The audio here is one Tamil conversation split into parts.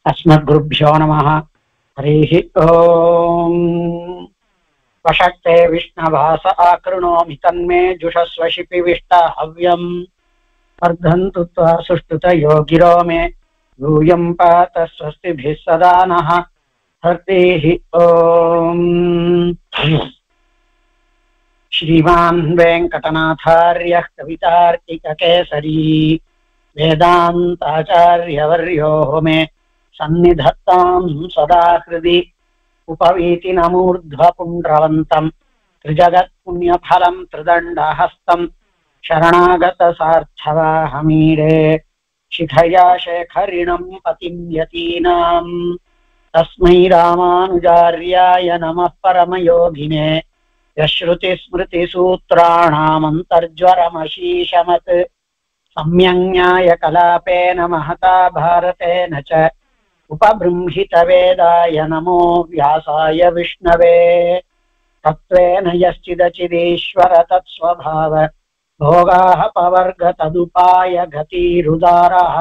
अस्मद्गुरुभ्यो नमः। हरिः ओम्। वषट्ते विष्णभास आकृणोमि तन्मे जुषस्व शिपिविष्टा हव्यम्। वर्धन्तु त्वा सुष्ठुतयो गिरो मे यूयं पात स्वस्तिभिः सदा नः। हरिः ओम्। श्रीमान् वेङ्कटनाथार्यः कवितार्किककेसरी वेदान्ताचार्यवर्यो मे सन्निधत्तां सदा हृदि। उपवीतिनमूर्ध्वपुण्ड्रवन्तं त्रिजगत्पुण्यफलं त्रिदण्डहस्तं शरणागतसार्थवाहमीडे शिखया शेखरिणं पतिं यतीनां तस्मै रामानुजार्याय नमः परमयोगिने यश्रुतिस्मृतिसूत्राणामन्तर्ज्वरमशीशमत् सम्यङ्न्यायकलापेन महता भारतेन च उपबृंहितवेदाय नमो व्यासाय विष्णवे। तत्त्वेन यश्चिदचिदीश्वर तत्स्वभाव भोगाः पवर्ग तदुपाय गतिरुदारः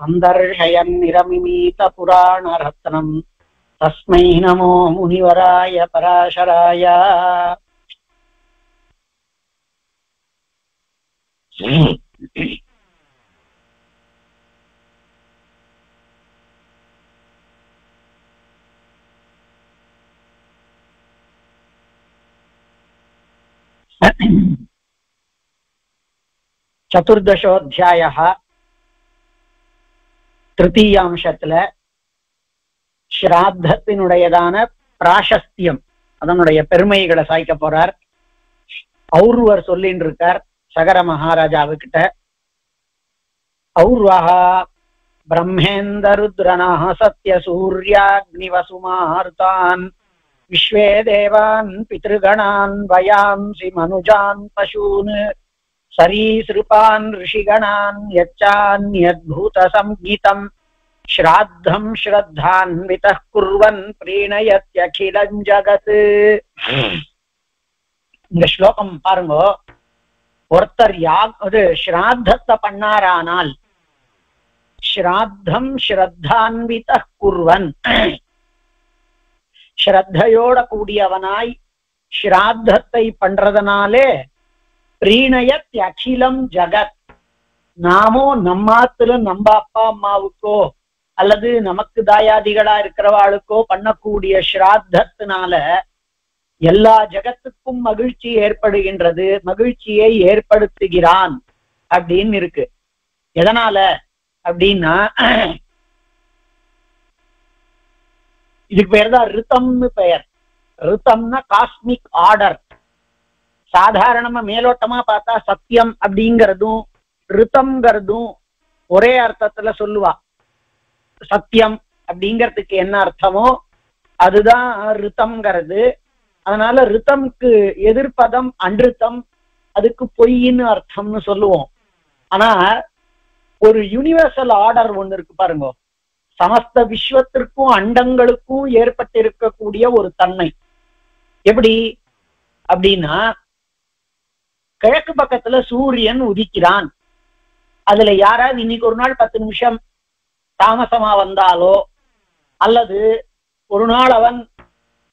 सन्दर्शयन्निरमिमीतपुराणरत्नम् तस्मै नमो मुनिवराय पराशराय। चतुर्दशोऽध्यायः तृतीयांशத்துல ஸ்ராத்தத்தினுடையதான பிராசஸ்தியம் அதனுடைய பெருமைகளை சாய்க்க போறார். ஔர்வர் சொல்லின்னு இருக்கார் சகர மகாராஜாவுக்கிட்ட. ஔர்வஹா பிரம்மேந்தருத்ரனஹ சத்ய சூர்யாக்னிவசுமார்தான் விஸ்வே தேவான் பித்ருகணான் வயாம்சி மனுஜான் பசூன் சரீஸ்ருபான் ரிஷிகணான் யச்சான்யத்பூத சம்ஹிதம் ஸ்ராத்தம் ஸ்ரத்தான்விதः குர்வன் ப்ரீணயத்யகிலம் ஜகத். இந்த ஸ்லோகம் பாருங்க. ஒருத்தர் ஸ்ராத்தத்தை பண்ணாரானால் ஸ்ராத்தம் ஸ்ரத்தான்விதः குர்வன் ஸ்ரத்தையோட கூடியவனாய் ஸ்ராத்தத்தை பண்றதுனாலே பிரீணயத் அகிலம் ஜகத் நாமோ நம்மாத்துல நம்ம அப்பா அம்மாவுக்கோ அல்லது நமக்கு தாயாதிகளா இருக்கிறவாளுக்கோ பண்ணக்கூடிய ஸ்ராத்தத்தினால எல்லா ஜகத்துக்கும் மகிழ்ச்சி ஏற்படுகின்றது, மகிழ்ச்சியை ஏற்படுத்துகிறான் அப்படின்னு இருக்கு. எதனால அப்படின்னா இதுக்கு பேர் தான் ரிதம்னு பெயர். ரிதம்னா காஸ்மிக் ஆர்டர். சாதாரணமா மேலோட்டமா பார்த்தா சத்தியம் அப்படிங்கிறதும் ரிதம்ங்கிறதும் ஒரே அர்த்தத்துல சொல்லுவா. சத்தியம் அப்படிங்கிறதுக்கு என்ன அர்த்தமோ அதுதான் ரிதம்ங்கிறது. அதனால ரிதம்க்கு எதிர்ப்பதம் அன்றித்தம், அதுக்கு பொய்ன்னு அர்த்தம்னு சொல்லுவோம். ஆனா ஒரு யூனிவர்சல் ஆர்டர் ஒண்ணு இருக்கு பாருங்க. சமஸ்த விஸ்வத்திற்கும் அண்டங்களுக்கும் ஏற்பட்டிருக்கக்கூடிய ஒரு தன்மை. எப்படி அப்படின்னா கிழக்கு பக்கத்துல சூரியன் உதிக்கிறான். அதுல யாராவது இன்னைக்கு ஒரு நாள் 10 நிமிஷம் தாமசமா வந்தாலோ அல்லது ஒரு நாள் அவன்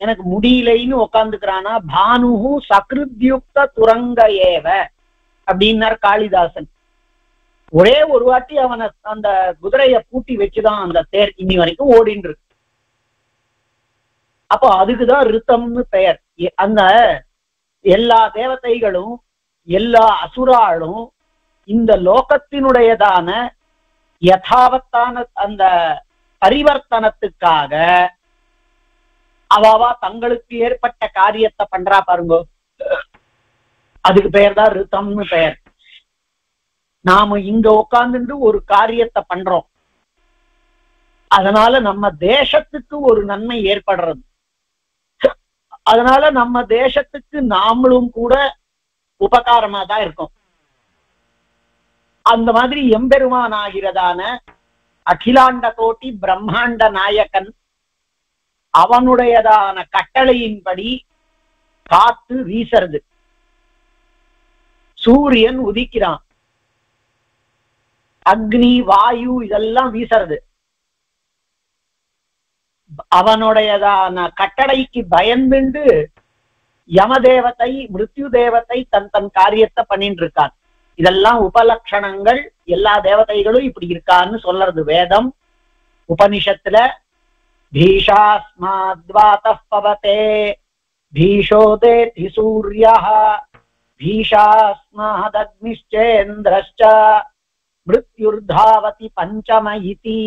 எனக்கு முடியலைன்னு உக்காந்துக்கிறானா பானுஹு சக்ருத்யுக்த துரங்க ஏவ அப்படின்னார் காளிதாசன். ஒரே ஒரு வாட்டி அவனை அந்த குதிரைய பூட்டி வச்சுதான் அந்த தேர் இன்னி வரைக்கும் ஓடின்னு இருக்கு. அப்போ அதுக்குதான் ரிதம்னு பெயர். அந்த எல்லா தேவதைகளும் எல்லா அசுராலும் இந்த லோகத்தினுடையதான யதாவத்தான அந்த பரிவர்த்தனத்துக்காக அவாவா தங்களுக்கு ஏற்பட்ட காரியத்தை பண்றா பாருங்க. அதுக்கு பெயர் தான் ரிதம்னு பெயர். நாம இங்க உட்கார்ந்து ஒரு காரியத்தை பண்றோம், அதனால நம்ம தேசத்துக்கு ஒரு நன்மை ஏற்படுறது. அதனால நம்ம தேசத்துக்கு நாமளும் கூட உபகாரமா தான் இருக்கும். அந்த மாதிரி எம்பெருமான் ஆகிறதான அகிலாண்ட கோட்டி பிரம்மாண்ட நாயகன் அவனுடையதான கட்டளையின்படி காத்து வீசறது. சூரியன் உதிக்கிறான், அக்னி வாயு இதெல்லாம் வீசறது. அவனுடையதான கட்டளைக்கு பயந்துண்டு யமதேவத்தை மிருத்யு தேவத்தை தன் தன் காரியத்தை பண்ணிட்டு இருக்கான். இதெல்லாம் உபலட்சணங்கள். எல்லா தேவதைகளும் இப்படி இருக்கான்னு சொல்றது வேதம். உபனிஷத்துல பீஷாஸ்மாத்வாதः பவதே பீஷோதேதி சூர்யः பீஷாஸ்மாதக்னிஷ்சேந்திரश्च மிருத்யுர்தாவதி பஞ்சம இதி.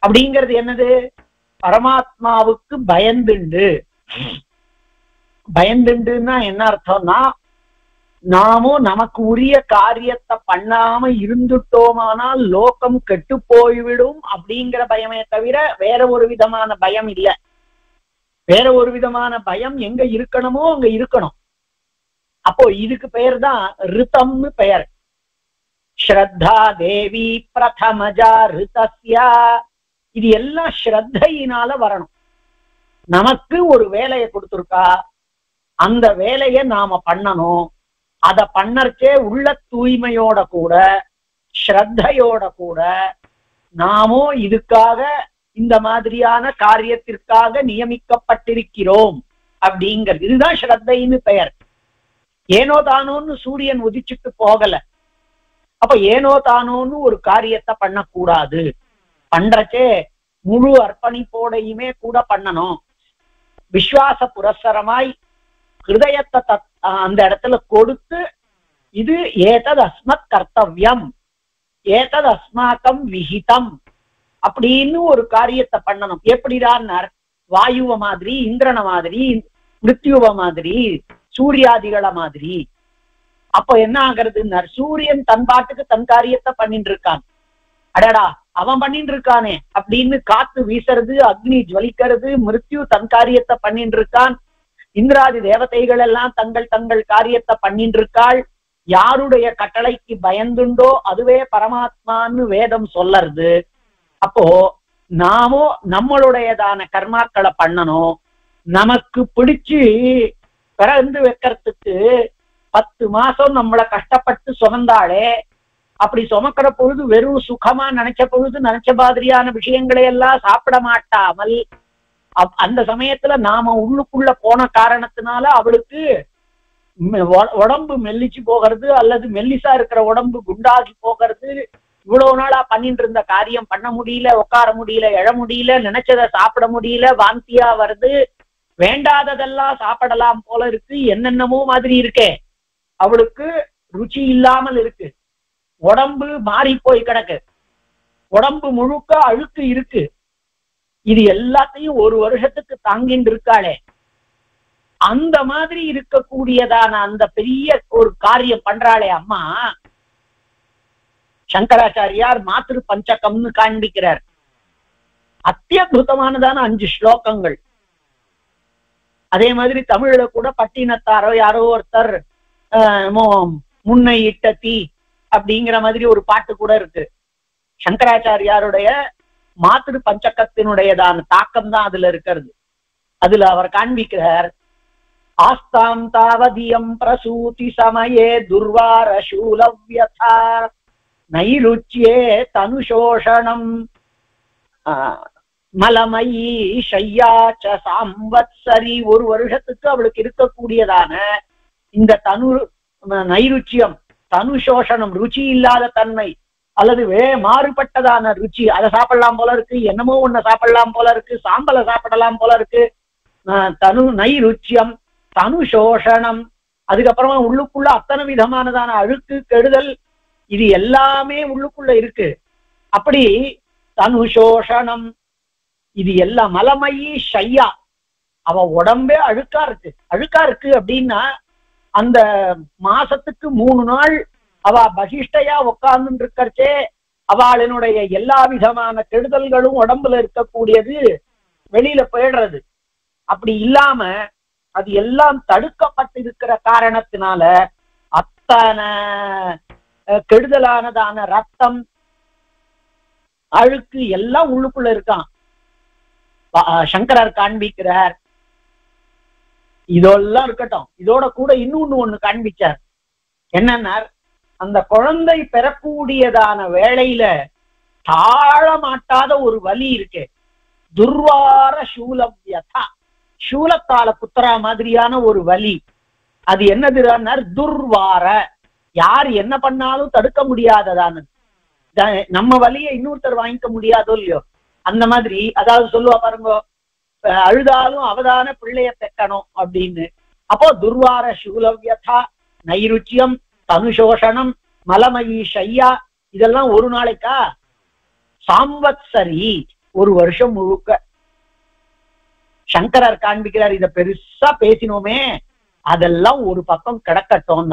அப்படிங்கிறது என்னது? பரமாத்மாவுக்கு பயந்துண்டு. பயந்துண்டுன்னா என்ன அர்த்தம்னா, நாமும் நமக்கு உரிய காரியத்தை பண்ணாம இருந்துட்டோமானால் லோகம் கெட்டு போய்விடும் அப்படிங்கிற பயமே தவிர வேற ஒரு விதமான பயம் இல்ல. வேற ஒரு விதமான பயம் எங்க இருக்கணுமோ அங்க இருக்கணும். அப்போ இதுக்கு பெயர் தான் ரிதம்னு பெயர். ஸ்ரத்தா தேவி பிரதமஜா ரிதஸ்யா. இது எல்லாம் ஸ்ரத்தையினால வரணும். நமக்கு ஒரு வேலையை கொடுத்துருக்கா, அந்த வேலையை நாம பண்ணணும். அத பண்ணறச்சே உள்ள தூய்மையோட கூட ஸ்ரத்தையோட கூட நாமோ இதுக்காக இந்த மாதிரியான காரியத்திற்காக நியமிக்கப்பட்டிருக்கிறோம் அப்படிங்கிறது. இதுதான் ஸ்ரத்தைன்னு பெயர். ஏனோ தானோன்னு சூரியன் உதிச்சுட்டு போகல. அப்ப ஏனோ தானோன்னு ஒரு காரியத்தை பண்ணக்கூடாது. பண்றச்சே முழு அர்ப்பணிப்போடையுமே கூட பண்ணணும். விஸ்வாச புரஸ்சரமாய் ஹிருதயத்தை அந்த இடத்துல கொடுத்து, இது ஏதத் அஸ்மத் கர்த்தவ்யம், ஏதத் அஸ்மாக்கம் விஹிதம் அப்படின்னு ஒரு காரியத்தை பண்ணணும். எப்படிதான்? வாயுவ மாதிரி, இந்திரன மாதிரி, மிருத்யுவ மாதிரி, சூர்யாதிகள மாதிரி. அப்ப என்ன ஆகுறதுன்னா, சூரியன் தன் பாட்டுக்கு தன் காரியத்தை பண்ணிட்டு இருக்கான். அடடா அவன் பண்ணிட்டு இருக்கானே அப்படின்னு காத்து வீசுறது, அக்னி ஜுவலிக்கிறது, மிருத்யு தன் காரியத்தை பண்ணிட்டு இருக்கான். இந்திராதி தேவதைகள் எல்லாம் தங்கள் தங்கள் காரியத்தை பண்ணிட்டு இருக்காள். யாருடைய கட்டளைக்கு பயந்துண்டோ அதுவே பரமாத்மான்னு வேதம் சொல்லறது. அப்போ நாமோ நம்மளுடையதான கர்மாக்களை பண்ணணும். நமக்கு பிடிச்சு பிறந்து வைக்கிறதுக்கு 10 மாசம் நம்மளை கஷ்டப்பட்டு சுமந்தாளே, அப்படி சுமக்கிற பொழுது வெறும் சுகமா நினைச்ச பொழுது நினைச்ச மாதிரியான விஷயங்களை எல்லாம் சாப்பிட மாட்டாமல், அந்த சமயத்துல நாம உள்ளுக்குள்ள போன காரணத்தினால அவளுக்கு உடம்பு மெல்லிச்சு போகிறது, அல்லது மெல்லிசா இருக்கிற உடம்பு குண்டாகி போகிறது. இவ்வளவு நாளா பண்ணிட்டு இருந்த காரியம் பண்ண முடியல, உட்கார முடியல, எழ முடியல, நினைச்சதை சாப்பிட முடியல, வாந்தியா வருது, வேண்டாததெல்லாம் சாப்பிடலாம் போல இருக்கு, என்னென்னமோ மாதிரி இருக்கே. அவளுக்கு ருச்சி இல்லாமல் இருக்கு. உடம்பு மாறி போய் கிடக்கு. உடம்பு முழுக்க அழுக்கு இருக்கு. இது எல்லாத்தையும் 1 வருஷத்துக்கு தாங்கிட்டு இருக்காளே. அந்த மாதிரி இருக்கக்கூடியதான அந்த பெரிய ஒரு காரியம் பண்றாளே அம்மா. சங்கராச்சாரியார் மாத்ரு பஞ்சகம்னு காண்பிக்கிறார். அத்தியுதமானதான 5 ஸ்லோகங்கள். அதே மாதிரி தமிழ்ல கூட பட்டினத்தாரோ யாரோ ஒருத்தர் முன்னை இட்ட தீ அப்படிங்கிற மாதிரி ஒரு பாட்டு கூட இருக்கு. சங்கராச்சாரியாருடைய மாத்ரு பஞ்சகத்தினுடையதான தாக்கம் தான் அதுல இருக்கிறது. அதுல அவர் காண்பிக்கிறார், ஆஸ்தாம் தாவதியம் பிரசூதி சமயே துர்வார சூலவ்யதா நைருச்சியே தனுஷோஷணம் மலமயி ஷய்யாச்ச சாம்வத்சரி. 1 வருஷத்துக்கு அவளுக்கு இருக்கக்கூடியதான இந்த நைருச்சியம், தனுஷோஷணம், ருச்சி இல்லாத தன்மை, அல்லது மாறுபட்டதான ருச்சி, அதை சாப்பிடலாம் போல இருக்கு, என்னமோ ஒண்ணு சாப்பிடலாம் போல இருக்கு, சாம்பலை சாப்பிடலாம் போல இருக்கு, நைருச்சியம், தனுஷோஷணம், அதுக்கப்புறமா உள்ளுக்குள்ள அத்தனை விதமானதான அழுக்கு, கெடுதல், இது எல்லாமே உள்ளுக்குள்ள இருக்கு. அப்படி தனுஷோஷணம், இது எல்லாம் மலமயி ஷய்யா, அவ உடம்பே அழுக்கா இருக்கு. அழுக்கா இருக்கு அப்படின்னா அந்த மாசத்துக்கு 3 நாள் அவ பகிஷ்டையா உட்கார்ந்து இருக்கச்சே அவளினுடைய எல்லா விதமான கெடுதல்களும் உடம்புல இருக்கக்கூடியது வெளியில போயிடுறது. அப்படி இல்லாம அது எல்லாம் தடுக்கப்பட்டிருக்கிற காரணத்தினால அத்தனை கெடுதலானதான ரத்தம், அழுக்கு எல்லாம் உள்ளுக்குள்ள இருக்கான். சங்கரர் காண்பிக்கிறார். இதெல்லாம் இருக்கட்டும், இதோட கூட இன்னொன்னு காண்பிச்சார். என்னன்னா, அந்த குழந்தை பெறக்கூடியதான வேளையில தாழ மாட்டாத ஒரு வலி இருக்கு. துர்வார சூலவ்யதா, சூலத்தால குத்துறா மாதிரியான ஒரு வலி. அது என்னதுன்னா துர்வார, யார் என்ன பண்ணாலும் தடுக்க முடியாததான்னு. நம்ம வலியை இன்னொருத்தர் வாங்கிக்க முடியாதோ இல்லையோ, அந்த மாதிரி. அதாவது சொல்லுவா பாருங்க, அழுதாலும் அவதான பிள்ளைய பெக்கணும் அப்படின்னு. அப்போ துர்வார சூலவ்யதா, நைருச்சியம், தனுசோஷணம், மலமயி ஷையா, இதெல்லாம் ஒரு நாளைக்கா? சாம்வத்சரி, ஒரு வருஷம் முழுக்க. சங்கரர் காண்பிக்கிறார், இத பெருசா பேசினோமே அதெல்லாம் ஒரு பக்கம் கிடக்கட்டும்.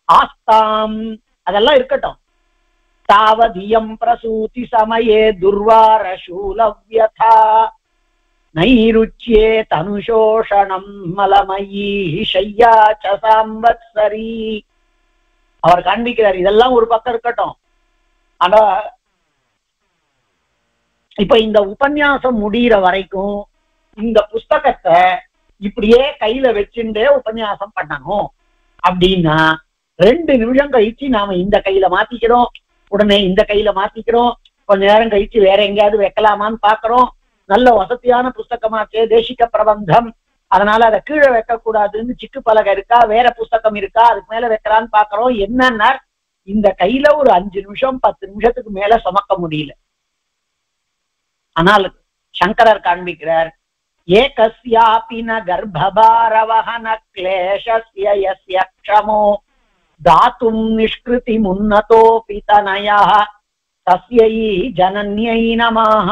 ஆஸ்தாம், அதெல்லாம் இருக்கட்டும். தாவதியம் பிரசூதி சமயே துர்வார சூலவ்யதா நைருச்சியே தனுஷோஷணம் மலமயி ஷையா ச சாம்வத்சரி. அவர் காண்பிக்கிறார், இதெல்லாம் ஒரு பக்கம் இருக்கட்டும். ஆனா இப்ப இந்த உபன்யாசம் முடிகிற வரைக்கும் இந்த புஸ்தகத்தை இப்படியே கையில வச்சுட்டே உபன்யாசம் பண்ணணும் அப்படின்னா 2 நிமிஷம் கழிச்சு நாம இந்த கையில மாத்திக்கிறோம், உடனே இந்த கையில மாத்திக்கிறோம், கொஞ்ச நேரம் கழிச்சு வேற எங்கேயாவது வைக்கலாமான்னு பாக்குறோம். நல்ல வசதியான புஸ்தகமாச்சே, தேசிக பிரபந்தம், அதனால அதை கீழே வைக்க கூடாதுன்னு சிக்கு பலகை இருக்கா, வேற புஸ்தகம் இருக்கா, அதுக்கு மேல வைக்கலான்னு பாக்குறோம். என்னன்னா இந்த கையில ஒரு 5 நிமிஷம் 10 நிமிஷத்துக்கு மேல சுமக்க முடியல. ஆனால் சங்கரர் காண்பிக்கிறார், ஏகஸ்யாபி ந கர்ப்பபாரவஹன க்லேஷஸ்ய யஸ்ய க்ஷமோ தாத்தும் நிஷ்கிருதி முன்னதோபி தனயः தஸ்யை ஜனன்யை நமஹ.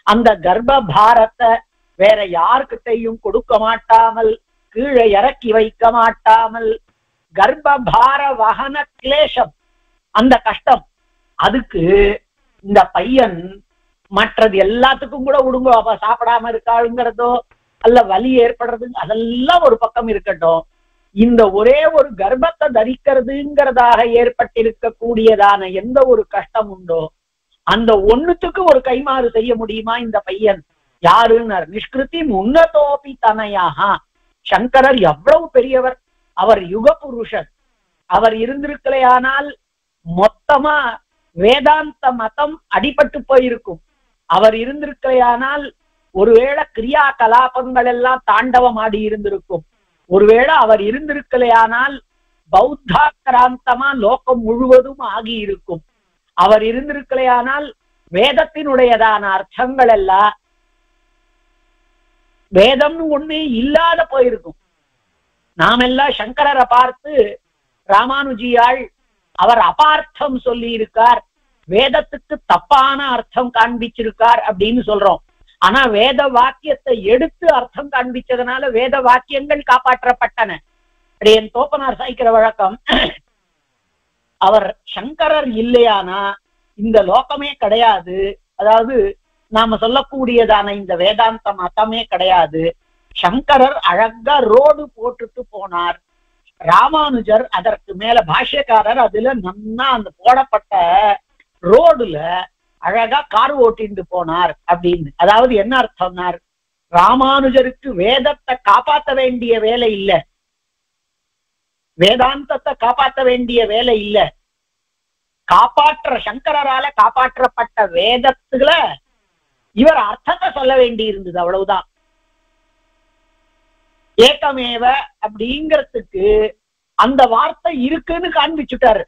அந்த கர்ப்ப பாரத்தை வேற யார்கிட்டையும் கொடுக்க மாட்டாமல், கீழே இறக்கி வைக்க மாட்டாமல், கர்ப்பபார வகன கிளேஷம், அந்த கஷ்டம், அதுக்கு இந்த பையன் மற்றது எல்லாத்துக்கும் கூட விடுங்க, அப்ப சாப்பிடாம இருக்காளுங்கிறதோ அல்ல வலி ஏற்படுறது, அதெல்லாம் ஒரு பக்கம் இருக்கட்டும். இந்த ஒரே ஒரு கர்ப்பத்தை தரிக்கிறதுங்கிறதாக ஏற்பட்டிருக்க கூடியதான எந்த ஒரு கஷ்டம் உண்டோ அந்த ஒண்ணுத்துக்கு ஒரு கைமாறு செய்ய முடியுமா இந்த பையன்? யாருன்னார், நிஷ்கிருதி முன்னதோபி தனையாக. சங்கரர் எவ்வளவு பெரியவர், அவர் யுக புருஷர். அவர் இருந்திருக்கலையானால் மொத்தமா வேதாந்த மதம் அடிபட்டு போயிருக்கும். அவர் இருந்திருக்கலையானால் ஒருவேளை கிரியா கலாபங்கள் எல்லாம் தாண்டவம் ஆடி இருந்திருக்கும். ஒருவேளை அவர் இருந்திருக்கலையானால் பௌத்தாக்கிராந்தமா லோகம் முழுவதும் ஆகி இருக்கும். அவர் இருந்திருக்கலையானால் வேதத்தினுடையதான அர்த்தங்கள் எல்லாம் வேதம்னு ஒண்ணு இல்லாத போயிருக்கும். நாமெல்லாம் சங்கரரை பார்த்து ராமானுஜியாள் அவர் அபார்த்தம் சொல்லி இருக்கார், வேதத்துக்கு தப்பான அர்த்தம் காண்பிச்சிருக்கார் அப்படின்னு சொல்றோம். ஆனா வேத வாக்கியத்தை எடுத்து அர்த்தம் காண்பிச்சதுனால வேத வாக்கியங்கள் காப்பாற்றப்பட்டன. என் தோப்பனார் சாய்க்கிற வழக்கம், அவர் சங்கரர் இல்லையானா இந்த லோகமே கிடையாது, அதாவது நாம சொல்லக்கூடியதான இந்த வேதாந்த மதமே கிடையாது. சங்கரர் அழகா ரோடு போட்டுட்டு போனார், ராமானுஜர் அதற்கு மேல பாஷ்யக்காரர் அதுல நன்னா அந்த போடப்பட்ட ரோடுல அழகா கார் ஓட்டிட்டு போனார் அப்படின்னு. அதாவது என்ன அர்த்தம்னார், ராமானுஜருக்கு வேதத்தை காப்பாற்ற வேண்டிய வேலை இல்லை, வேதாந்தத்தை காப்பாற்ற வேண்டிய வேலை இல்லை, காப்பாற்ற சங்கரால காப்பாற்றப்பட்ட வேதத்துல இவர் அர்த்தத்தை சொல்ல வேண்டி இருந்தது, அவ்வளவுதான். ஏகமேவ அப்படிங்கிறதுக்கு அந்த வார்த்தை இருக்குன்னு காண்பிச்சுட்டாரு.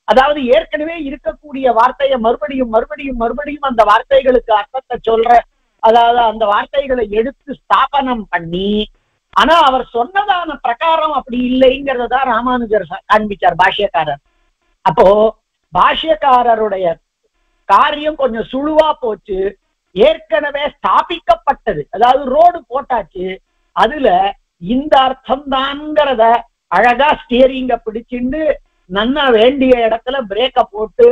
அதாவது ஏற்கனவே இருக்கக்கூடிய வார்த்தையை மறுபடியும் மறுபடியும் மறுபடியும் அந்த வார்த்தைகளுக்கு அர்த்தத்தை சொல்ற, அதாவது அந்த வார்த்தைகளை எடுத்து ஸ்தாபனம் பண்ணி, ஆனா அவர் சொன்னதான பிரகாரம் அப்படி இல்லைங்கிறதான் ராமானுஜர் காண்பிச்சார் பாஷ்யக்காரர். அப்போ பாஷ்யக்காரருடைய காரியம் கொஞ்சம் சுழுவா போச்சு. ஏற்கனவே ஸ்தாபிக்கப்பட்டது, அதாவது ரோடு போட்டாச்சு, அதுல இந்த அர்த்தம் தான்ங்கிறத அழகா ஸ்டியரிங்க பிடிச்சிண்டு நன்னா வேண்டிய இடத்துல பிரேக்க போட்டு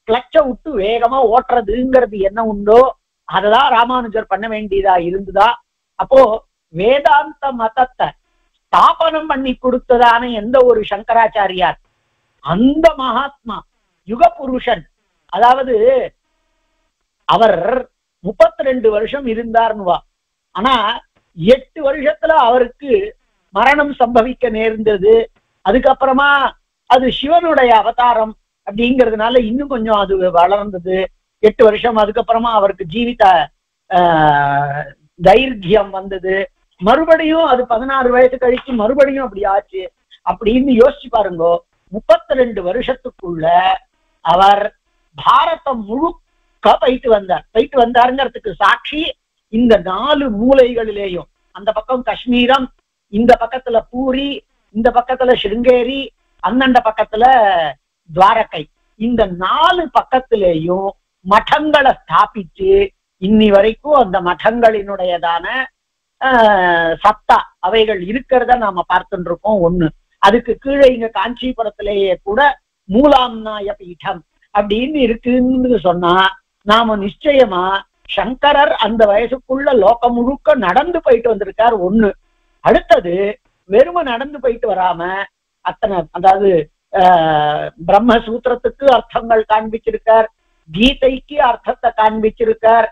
கிளச்ச விட்டு வேகமா ஓட்டுறதுங்கிறது என்ன உண்டோ அததான் ராமானுஜர் பண்ண வேண்டியதா இருந்துதா. அப்போ வேதாந்த மதத்தை ஸ்தாபனம் பண்ணி கொடுத்ததான எந்த ஒரு சங்கராச்சாரியார், அந்த மகாத்மா யுக புருஷன், அதாவது அவர் 32 வருஷம் இருந்தார்னுவா. ஆனா 8 வருஷத்துல அவருக்கு மரணம் சம்பவிக்க நேர்ந்தது. அதுக்கப்புறமா அது சிவனுடைய அவதாரம் அப்படிங்கிறதுனால இன்னும் கொஞ்சம் அது வளர்ந்தது 8 வருஷம். அதுக்கப்புறமா அவருக்கு ஜீவித தைரியம் வந்தது. மறுபடியும் அது 16 வயசு கழிச்சு மறுபடியும் அப்படி ஆச்சு அப்படின்னு யோசிச்சு பாருங்க. 32 வருஷத்துக்குள்ள அவர் பாரதம் முழுக்க போயிட்டு வந்தாருங்கிறதுக்கு சாட்சி இந்த 4 மூலைகளிலேயும், அந்த பக்கம் காஷ்மீரம், இந்த பக்கத்துல பூரி, இந்த பக்கத்துல ஸ்ருங்கேரி, அந்தண்ட பக்கத்துல துவாரகை, இந்த 4 பக்கத்திலேயும் மடங்களை ஸ்தாபிச்சு இன்னி வரைக்கும் அந்த மடங்களினுடையதான சத்தா அவைகள் இருக்கிறத நாம பார்த்துட்டு இருக்கோம். ஒண்ணு. அதுக்கு கீழே இங்க காஞ்சிபுரத்திலேயே கூட மூலாம்நாய பீடம் அப்படின்னு இருக்குன்னு சொன்னா நாம நிச்சயமா சங்கரர் அந்த வயசுக்குள்ள லோகம் முழுக்க நடந்து போயிட்டு வந்திருக்கார். ஒண்ணு. அடுத்தது வெறும நடந்து போயிட்டு வராம அத்தனை, அதாவது பிரம்மசூத்திரத்துக்கு அர்த்தங்கள் காண்பிச்சிருக்கார், கீதைக்கு அர்த்தத்தை காண்பிச்சிருக்கார்,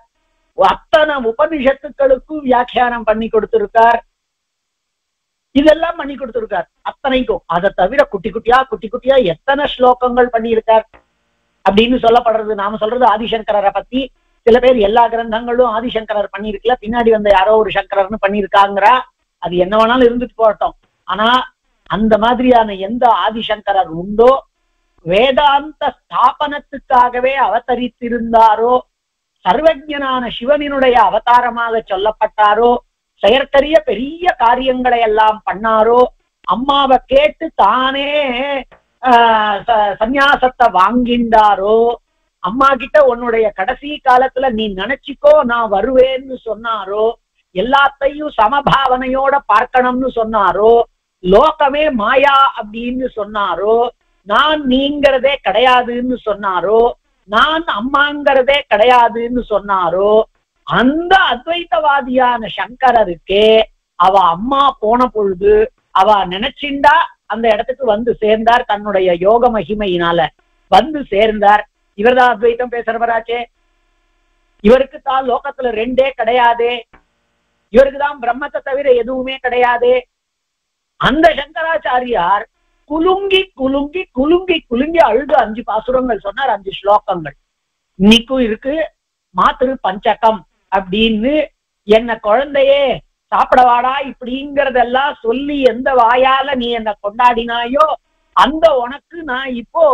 அத்தனை உபனிஷத்துக்களுக்கும் வியாக்கியானம் பண்ணி கொடுத்திருக்கார், இதெல்லாம் பண்ணி கொடுத்திருக்கார் அத்தனைக்கும். அதை தவிர குட்டி குட்டியா எத்தனை ஸ்லோகங்கள் பண்ணியிருக்கார் அப்படின்னு சொல்லப்படுறது. நாம சொல்றது ஆதிசங்கரரை பத்தி. சில பேர் எல்லா கிரந்தங்களும் ஆதிசங்கரர் பண்ணிருக்கல, பின்னாடி வந்த யாரோ ஒரு சங்கரர்னு பண்ணியிருக்காங்கிறா. அது என்ன வேணாலும் இருந்துட்டு போகட்டும். ஆனா அந்த மாதிரியான எந்த ஆதிசங்கரர் உண்டோ, வேதாந்த ஸ்தாபனத்துக்காகவே அவதரித்திருந்தாரோ, சர்வஜனான சிவனினுடைய அவதாரமாக சொல்லப்பட்டாரோ, செயற்கரிய பெரிய காரியங்களை எல்லாம் பண்ணாரோ, அம்மாவை கேட்டு தானே சந்நியாசத்தை வாங்கிண்டாரோ, அம்மா கிட்ட உன்னுடைய கடைசி காலத்துல நீ நினைச்சிக்கோ நான் வருவேன்னு சொன்னாரோ, எல்லாத்தையும் சமபாவனையோட பார்க்கணும்னு சொன்னாரோ, லோகமே மாயா அப்படின்னு சொன்னாரோ, நான் நீங்கிறதே கிடையாதுன்னு சொன்னாரோ, நான் அம்மாங்கிறதே கிடையாதுன்னு சொன்னாரோ, அந்த அத்வைத்தவாதியான சங்கரருக்கே அவ அம்மா போன பொழுது அவ நினைச்சிண்டா அந்த இடத்துக்கு வந்து சேர்ந்தார். தன்னுடைய யோக மகிமையினால வந்து சேர்ந்தார். இவர்தான் அத்வைத்தம் பேசுறவராச்சே. இவருக்கு தான் லோகத்துல ரெண்டே கிடையாதே, இவருக்குதான் பிரம்மத்தை தவிர எதுவுமே கிடையாது. அந்த சங்கராச்சாரியார் குலுங்கி குலுங்கி குலுங்கி குலுங்கி அழுது 5 பாசுரங்கள் சொன்னார், 5 ஸ்லோகங்கள். இன்னைக்கும் இருக்கு. மாத்திரு பஞ்சகம் அப்படின்னு, என்ன குழந்தையே சாப்பிடவாடா இப்படிங்கிறதெல்லாம் சொல்லி எந்த வாயால நீ என்ன கொண்டாடினாயோ அந்த உனக்கு நான் இப்போ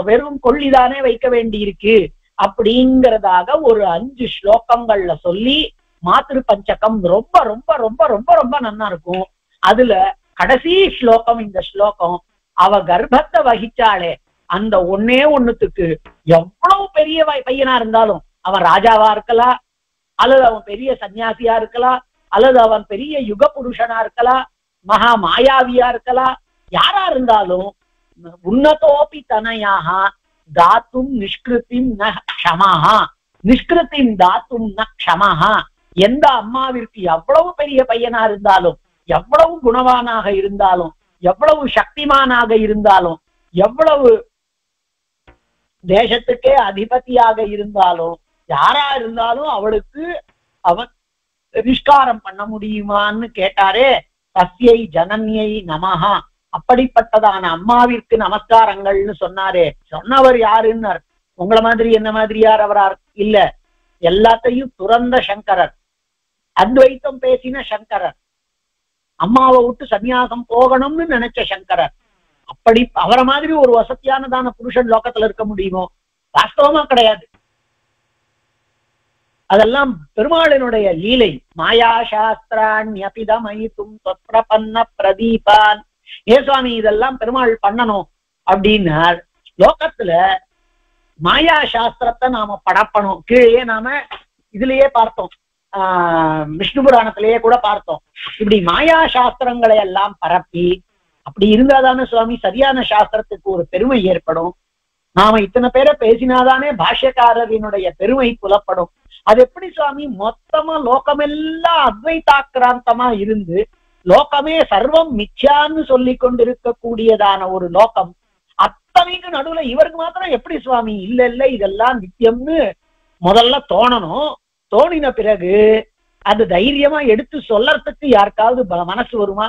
வெறும் கொள்ளிதானே வைக்க வேண்டி இருக்கு அப்படிங்கிறதாக ஒரு 5 ஸ்லோகங்கள்ல சொல்லி மாத்திரு பஞ்சகம் ரொம்ப ரொம்ப ரொம்ப ரொம்ப ரொம்ப நல்லா இருக்கும். அதுல கடைசி ஸ்லோகம், இந்த ஸ்லோகம், அவ கர்ப்பத்தை வகிச்சாளே அந்த ஒன்னே ஒண்ணுத்துக்கு எவ்வளவு பெரிய பையனா இருந்தாலும், அவன் ராஜாவா இருக்கலாம், அல்லது அவன் பெரிய சன்னியாசியா இருக்கலாம், அல்லது அவன் பெரிய யுக புருஷனா இருக்கலாம், மகா மாயாவியா இருக்கலாம், யாரா இருந்தாலும் உன்னதோபி தனயாக தாத்தும் நிஷ்கிருத்திம் ந க்ஷமஹா, நிஷ்கிருத்திம் தாத்தும் ந க்ஷமஹா. எந்த அம்மாவிற்கு எவ்வளவு பெரிய பையனா இருந்தாலும், எவ்வளவு குணவானாக இருந்தாலும், எவ்வளவு சக்திமானாக இருந்தாலும், எவ்வளவு தேசத்துக்கே அதிபதியாக இருந்தாலும், யாரா இருந்தாலும் அவளுக்கு அவன் நிஷ்காரம் பண்ண முடியுமான்னு கேட்டாரே. தஸ்யை ஜனன்யை நமஹா, அப்படிப்பட்டதான அம்மாவிற்கு நமஸ்காரங்கள்னு சொன்னாரே. சொன்னவர் யாருன்னார்? உங்களை மாதிரி என்ன மாதிரி யார் அவரா இல்ல, எல்லாத்தையும் துறந்த சங்கரர், அத்வைத்தம் பேசின சங்கரர், அம்மாவை விட்டு சன்னியாசம் போகணும்னு நினைச்ச சங்கரர். அப்படி அவரை மாதிரி ஒரு வசதியானதான புருஷன் லோகத்துல இருக்க முடியுமோ? வாஸ்தவமா கிடையாது. அதெல்லாம் பெருமாளினுடைய லீலை. மாயா சாஸ்திராண்யபிதமயிதும் தொற்பிரபன்ன பிரதீபான். ஏ சுவாமி இதெல்லாம் பெருமாள் பண்ணணும் அப்படின்னார். லோகத்துல மாயா சாஸ்திரத்தை நாம படப்பணும். கீழே நாம இதுலயே பார்த்தோம், விஷ்ணு புராணத்திலேயே கூட பார்த்தோம். இப்படி மாயா சாஸ்திரங்களை எல்லாம் பரப்பி, அப்படி இருந்தாதானே சுவாமி சரியான சாஸ்திரத்துக்கு ஒரு பெருமை ஏற்படும். நாம இத்தனை பேரை பேசினாதானே பாஷ்யக்காரரினுடைய பெருமை புலப்படும். அது எப்படி சுவாமி? மொத்தமா லோகமெல்லாம் அத்வைதாக்கிராந்தமா இருந்து லோகமே சர்வம் மிச்சான்னு சொல்லி கொண்டிருக்கக்கூடியதான ஒரு லோகம், அத்தனைக்கு நடுவுல இவருக்கு மாத்திரம் எப்படி சுவாமி இல்ல இல்ல இதெல்லாம் நித்தியம்னு முதல்ல தோணணும். தோணின பிறகு அது தைரியமா எடுத்து சொல்லறதுக்கு யாருக்காவது மனசு வருமா?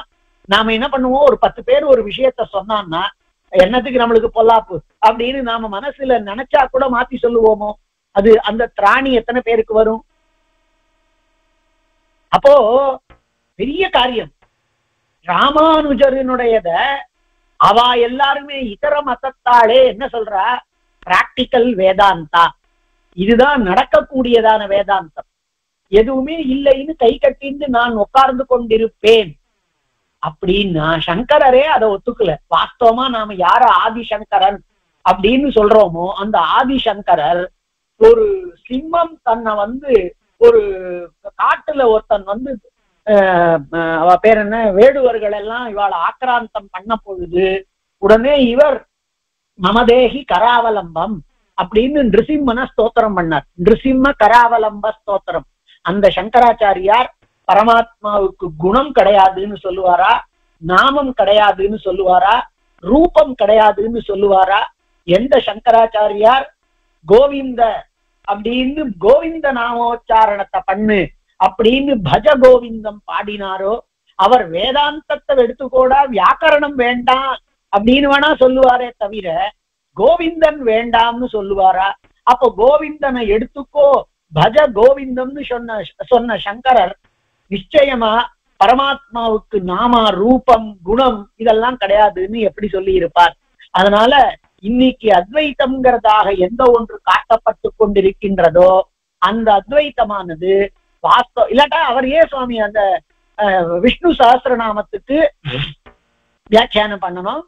நாம என்ன பண்ணுவோம், ஒரு 10 பேர் ஒரு விஷயத்த சொன்னான்னா என்னத்துக்கு நம்மளுக்கு பொல்லாப்பு அப்படின்னு நாம மனசுல நினைச்சா கூட மாத்தி சொல்லுவோமோ? அது அந்த திராணி எத்தனை பேருக்கு வரும்? அப்போ பெரிய காரியம். ராமானுஜரினுடையத அவ எல்லாருமே இதர மதத்தாளே என்ன சொல்றா? பிராக்டிக்கல் வேதாந்தா, இதுதான் நடக்கக்கூடியதான வேதாந்தம். எதுவுமே இல்லைன்னு கை கட்டிந்து நான் உட்கார்ந்து கொண்டிருப்பேன் அப்படின்னா சங்கரரே அதை ஒத்துக்கல. வாஸ்தவமா நாம யார ஆதிசங்கரன் அப்படின்னு சொல்றோமோ அந்த ஆதிசங்கரர் ஒரு சிம்மம் தன்னை ஒரு காட்டுல ஒருத்தன் அவ பேர் என்ன, வேடுவர்கள் எல்லாம் இவாளை ஆக்கிராந்தம் பண்ண பொழுது உடனே இவர் மமதேகி கராவலம்பம் அப்படின்னு நிருசிம்மன ஸ்தோத்திரம் பண்ணார். நிருசிம்ம கராவலம்ப ஸ்தோத்திரம். அந்த சங்கராச்சாரியார் பரமாத்மாவுக்கு குணம் கிடையாதுன்னு சொல்லுவாரா, நாமம் கிடையாதுன்னு சொல்லுவாரா, ரூபம் கிடையாதுன்னு சொல்லுவாரா? எந்த சங்கராச்சாரியார் கோவிந்த அப்படின்னு கோவிந்த நாமோச்சாரணத்தை பண்ணு அப்படின்னு பஜ கோவிந்தம் பாடினாரோ அவர் வேதாந்தத்தை எடுத்துக்கோடா, வியாக்கரணம் வேண்டாம் அப்படின்னு வேணா சொல்லுவாரே தவிர கோவிந்தன் வேண்டாம்னு சொல்லுவாரா? அப்போ கோவிந்தனை எடுத்துக்கோ பஜ கோவிந்தம்னு சொன்ன சங்கரர் நிச்சயமா பரமாத்மாவுக்கு நாமா ரூபம் குணம் இதெல்லாம் கிடையாதுன்னு எப்படி சொல்லி இருப்பார்? அதனால இன்னைக்கு அத்வைத்தம்ங்கிறதாக எந்த ஒன்று காட்டப்பட்டு கொண்டிருக்கின்றதோ அந்த அத்வைத்தமானது வாஸ்தவம் இல்லாட்டா அவர் ஏன் சுவாமி அந்த விஷ்ணு சஹஸ்ரநாமத்துக்கு வியாக்கியானம் பண்ணணும்?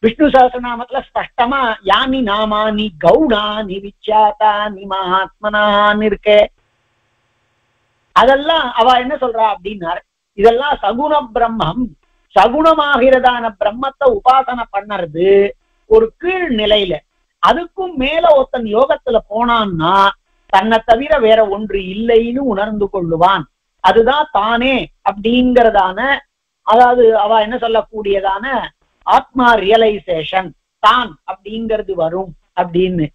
விஷ்ணு சஹஸ்ரநாமத்துல ஸ்பஷ்டமா யானி நாமானி கௌடானி விச்சாதானி மகாத்மனான்னு இருக்கே. அதெல்லாம் அவ என்ன சொல்றா அப்படின்னார், இதெல்லாம் சகுண பிரம்மம், சகுணமாகிறதான பிரம்மத்தை உபாசனை பண்ணறது ஒரு கீழ் நிலையில. அதுக்கும் மேல ஒருத்தன் யோகத்துல போனான்னா தன்னை தவிர வேற ஒன்று இல்லைன்னு உணர்ந்து கொள்ளுவான். அதுதான் தானே அப்படிங்கிறதான, அதாவது அவ என்ன சொல்லக்கூடியதான ஆத்மா ரியலைசேஷன் தான் அப்படிங்கிறது வரும் அப்படின்னு.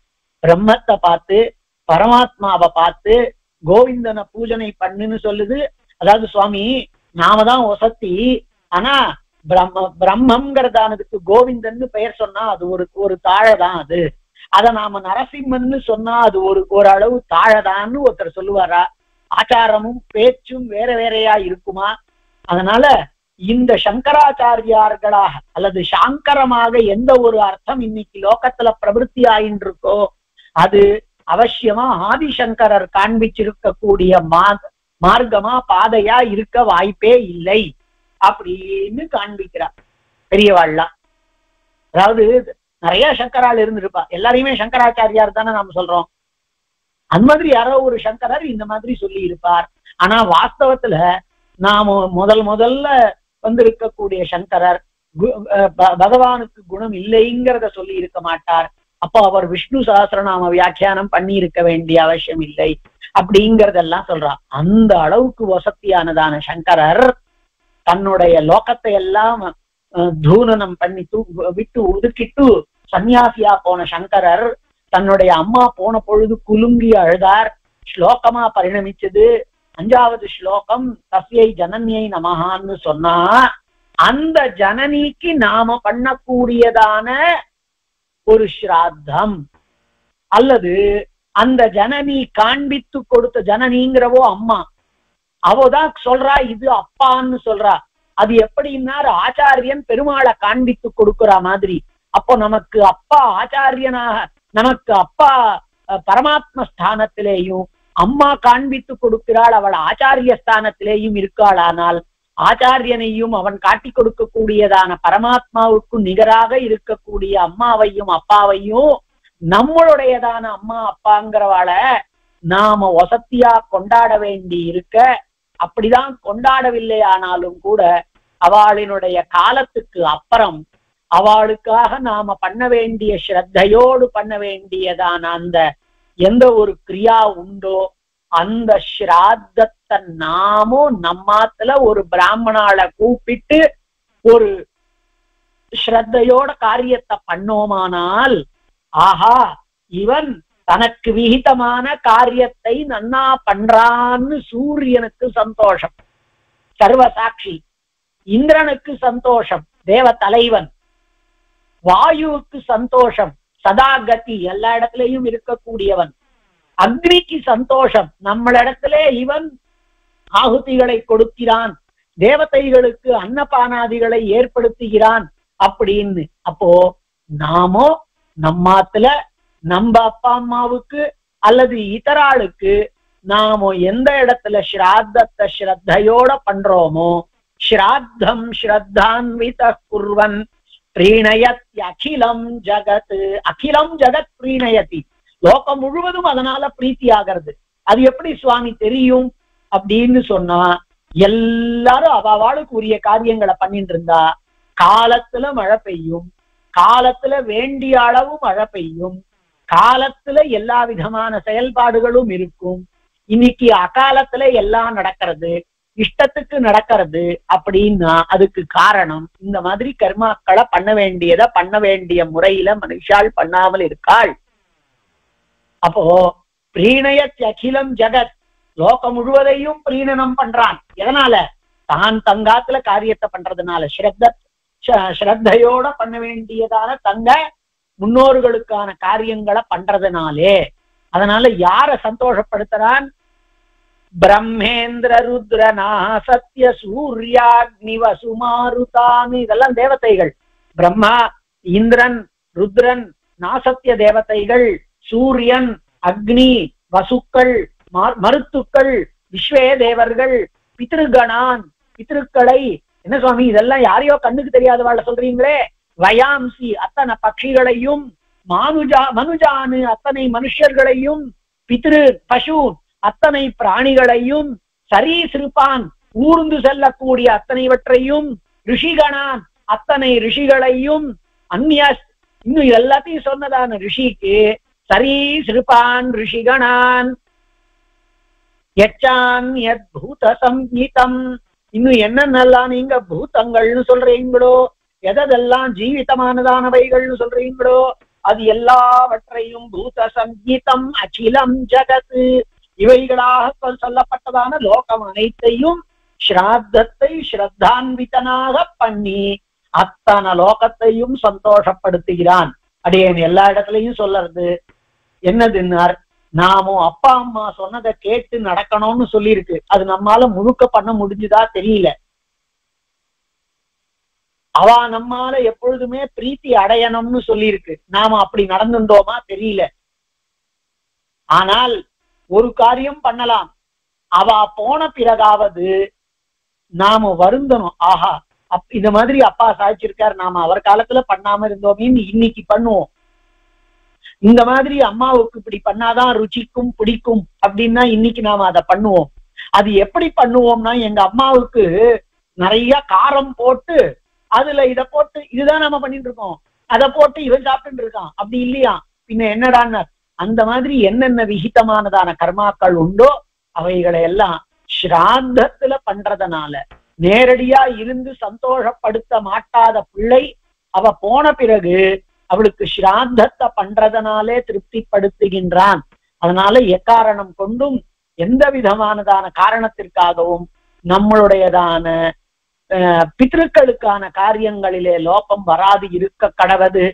பிரம்மத்தை பார்த்து பரமாத்மாவை பார்த்து கோவிந்தனை பூஜனை பண்ணுன்னு சொல்லுது. அதாவது சுவாமி நாம தான் ஒசத்தி, ஆனா பிரம்மங்கிறதானதுக்கு கோவிந்தன்னு பெயர் சொன்னா அது ஒரு தாழதான். அத நாம நரசிம்மன்னு சொன்னா அது ஒரு அளவு தாழதான்னு ஒருத்தர் சொல்லுவாரா? ஆச்சாரமும் பேச்சும் வேற வேறையா இருக்குமா? அதனால இந்த சங்கராச்சாரியார்களாக அல்லது சாங்கரமாக எந்த ஒரு அர்த்தம் இன்னைக்கு லோகத்துல பிரவருத்தி ஆயின்னு இருக்கோ அது அவசியமா ஆதிசங்கரர் காண்பிச்சிருக்கக்கூடிய மார்க்கமா பாதையா இருக்க வாய்ப்பே இல்லை அப்படின்னு காண்பிக்கிறார் பெரியவாள்லாம். அதாவது நிறைய சங்கரால் இருந்திருப்பா, எல்லாரையுமே சங்கராச்சாரியார் தானே நாம சொல்றோம். அந்த மாதிரி யாரோ ஒரு சங்கரர் இந்த மாதிரி சொல்லி இருப்பார். ஆனா வாஸ்தவத்துல நாம முதல்ல இருக்கக்கூடிய சங்கரர் பகவானுக்கு குணம் இல்லைங்கிறத சொல்லி இருக்க மாட்டார். அப்போ அவர் விஷ்ணு சஹஸ்ரநாம வியாக்கியானம் பண்ணி இருக்க வேண்டிய அவசியம் இல்லை அப்படிங்கறதெல்லாம் சொல்றார். அந்த அளவுக்கு வசதியானதான சங்கரர் தன்னுடைய லோகத்தை எல்லாம் தூனனம் பண்ணி விட்டு ஒதுக்கிட்டு சன்னியாசியா போன சங்கரர் தன்னுடைய அம்மா போன பொழுது குலுங்கி அழுதார். ஸ்லோகமா பரிணமிச்சது 5வது ஸ்லோகம் தஸ்யை ஜனன்யை நமஹான்னு சொன்னா அந்த ஜனனிக்கு நாம பண்ணக்கூடியதான ஒரு ஸ்ராத்தம் அல்லது அந்த ஜனனி காண்பித்து கொடுத்த ஜனனிங்கிறவோ அம்மா அவதான் சொல்றா இது அப்பான்னு சொல்றா. அது எப்படின்னா ஆச்சாரியன் பெருமாளை காண்பித்து கொடுக்கிற மாதிரி. அப்போ நமக்கு அப்பா ஆச்சாரியனாக, நமக்கு அப்பா பரமாத்ம ஸ்தானத்திலேயும் அம்மா காண்பித்து கொடுக்கிறாள், அவள் ஆச்சாரிய ஸ்தானத்திலேயும் இருக்காளானால் ஆச்சாரியனையும் அவன் காட்டி கொடுக்கக்கூடியதான பரமாத்மாவுக்கு நிகராக இருக்கக்கூடிய அம்மாவையும் அப்பாவையும் நம்மளுடையதான அம்மா அப்பாங்கிறவாள நாம வசத்தியா கொண்டாட வேண்டி இருக்க. அப்படிதான் கொண்டாடவில்லை ஆனாலும் கூட அவளினுடைய காலத்துக்கு அப்புறம் அவளுக்காக நாம பண்ண வேண்டிய ஸ்ரத்தையோடு பண்ண வேண்டியதான அந்த எந்த ஒரு கிரியா உண்டோ அந்த ஸ்ராத்தத்தை நாமும் நம்மாத்துல ஒரு பிராமணால கூப்பிட்டு ஒரு ஸ்ரத்தையோட காரியத்தை பண்ணோமானால் ஆஹா இவன் தனக்கு விகிதமான காரியத்தை நன்னா பண்றான்னு சூரியனுக்கு சந்தோஷம், சர்வசாட்சி. இந்திரனுக்கு சந்தோஷம், தேவ தலைவன். வாயுவுக்கு சந்தோஷம், சதாகதி, எல்லா இடத்திலையும் இருக்கக்கூடியவன். அக்னிக்கு சந்தோஷம், நம்மளிடத்திலே இவன் ஆகுதிகளை கொடுக்கிறான், தேவதைகளுக்கு அன்னபானாதிகளை ஏற்படுத்துகிறான் அப்படின்னு. அப்போ நாமோ நம்மாத்துல நம்ம அப்பா அம்மாவுக்கு அல்லது இதராளுக்கு நாம எந்த இடத்துல ஸ்ராத்தத்தை ஸ்ரத்தையோட பண்றோமோ, ஸ்ராத்தம் ஸ்ரத்தான்வித குர்வன் பிரீணயத் அகிலம் ஜகத், அகிலம் ஜகத் பிரீணயதி, லோகம் முழுவதும் அதனால பிரீத்தி ஆகிறது. அது எப்படி சுவாமி தெரியும் அப்படின்னு சொன்னா, எல்லாரும் அவளுக்கு உரிய காரியங்களை பண்ணிட்டு இருந்தா காலத்துல மழை பெய்யும், காலத்துல வேண்டிய அளவு மழை பெய்யும், காலத்துல எல்லா விதமான செயல்பாடுகளும் இருக்கும். இன்னைக்கு அகாலத்துல எல்லாம் நடக்கிறது, இஷ்டத்துக்கு நடக்கிறது அப்படின்னா அதுக்கு காரணம் இந்த மாதிரி கர்மாக்களை பண்ண வேண்டியதை பண்ண வேண்டிய முறையில மனுஷால் பண்ணாமல் இருக்காள். அப்போ பிரீணயத் அகிலம் ஜகத், லோகம் முழுவதையும் பிரீணனம் பண்றான். எதனால? தான் தங்காத்துல காரியத்தை பண்றதுனால, ஸ்ரத்தையோட பண்ண வேண்டியதான தங்க முன்னோர்களுக்கான காரியங்களை பண்றதுனாலே. அதனால யார சந்தோஷப்படுத்துறான்? பிரம்மேந்திர ருத்ரனா சத்ய சூர்யாக்னி வசுமாருதான், இதெல்லாம் தேவதைகள். பிரம்மா, இந்திரன், ருத்ரன், நாசத்திய தேவதைகள், சூரியன், அக்னி, வசுக்கள், மருத்துக்கள், விஸ்வே தேவர்கள், பித்ருகணான், பித்ருக்களை. என்ன சுவாமி இதெல்லாம் யாரையோ கண்ணுக்கு தெரியாதவாழ சொல்றீங்களே? வயாம்சி அத்தனை பட்சிகளையும், மனுஜானு அத்தனை மனுஷர்களையும், பித்ரு பசு அத்தனை பிராணிகளையும், சரீசிருப்பான் ஊர்ந்து செல்லக்கூடிய அத்தனைவற்றையும், ரிஷிகணான் அத்தனை ரிஷிகளையும், அந்நிய இன்னும் எல்லாத்தையும் சொன்னதான ரிஷிக்கு சரீசிருப்பான் ரிஷிகணான், யச்சான் யத் பூத சம்ஹிதம், இன்னும் என்னென்னலாம் நீங்க பூதங்கள்னு சொல்றீங்களோ, எதெல்லாம் ஜீவிதமானதானவைகள்னு சொல்றீங்களோ அது எல்லாவற்றையும் பூத சங்கீதம் அகிலம் ஜகத், இவைகளாக சொல்லப்பட்டதான லோகம் அனைத்தையும் ஸ்ராத்தத்தை ஸ்ரத்தான்விதனாக பண்ணி அத்தனை லோகத்தையும் சந்தோஷப்படுத்துகிறான். அடியேன் எல்லா இடத்துலையும் சொல்லறது என்னதுன்னார், நாமும் அப்பா அம்மா சொன்னதை கேட்டு நடக்கணும்னு சொல்லியிருக்கு. அது நம்மால முழுக்க பண்ண முடிஞ்சுதா தெரியல. அவ நம்மால எப்பொழுதுமே பிரீத்தி அடையணும்னு சொல்லியிருக்கு. நாம அப்படி நடந்துட்டோமா தெரியல. ஆனால் ஒரு காரியம் பண்ணலாம், அவ போன பிறகாவது நாம வருந்தணும். ஆஹா, இந்த மாதிரி அப்பா சாதிச்சிருக்காரு, நாம அவர் காலத்துல பண்ணாம இருந்தோமே, இன்னைக்கு பண்ணுவோம். இந்த மாதிரி அம்மாவுக்கு இப்படி பண்ணாதான் ருச்சிக்கும் பிடிக்கும் அப்படின்னா இன்னைக்கு நாம அதை பண்ணுவோம். அது எப்படி பண்ணுவோம்னா, எங்க அம்மாவுக்கு நிறைய காரம் போட்டு அதுல இதை போட்டு இதுதான் நம்ம பண்ணிட்டு இருக்கோம், அதை போட்டு இவன் சாப்பிட்டு இருக்கான் அப்படி இல்லையா, பின்ன என்னடான்னு அந்த மாதிரி என்னென்ன விகிதமானதான கர்மாக்கள் உண்டோ அவைகளை எல்லாம் ஸ்ராத்தத்துல பண்றதுனால நேரடியா இருந்து சந்தோஷப்படுத்த மாட்டாத பிள்ளை அவ போன பிறகு அவளுக்கு ஸ்ராத்தத்தை பண்றதுனாலே திருப்திப்படுத்துகின்றான். அதனால எக்காரணம் கொண்டும் எந்த விதமானதான காரணத்திற்காகவும் நம்மளுடையதான பித்ருக்களுக்கான காரியங்களிலே லோபம் வராது இருக்க கடவது.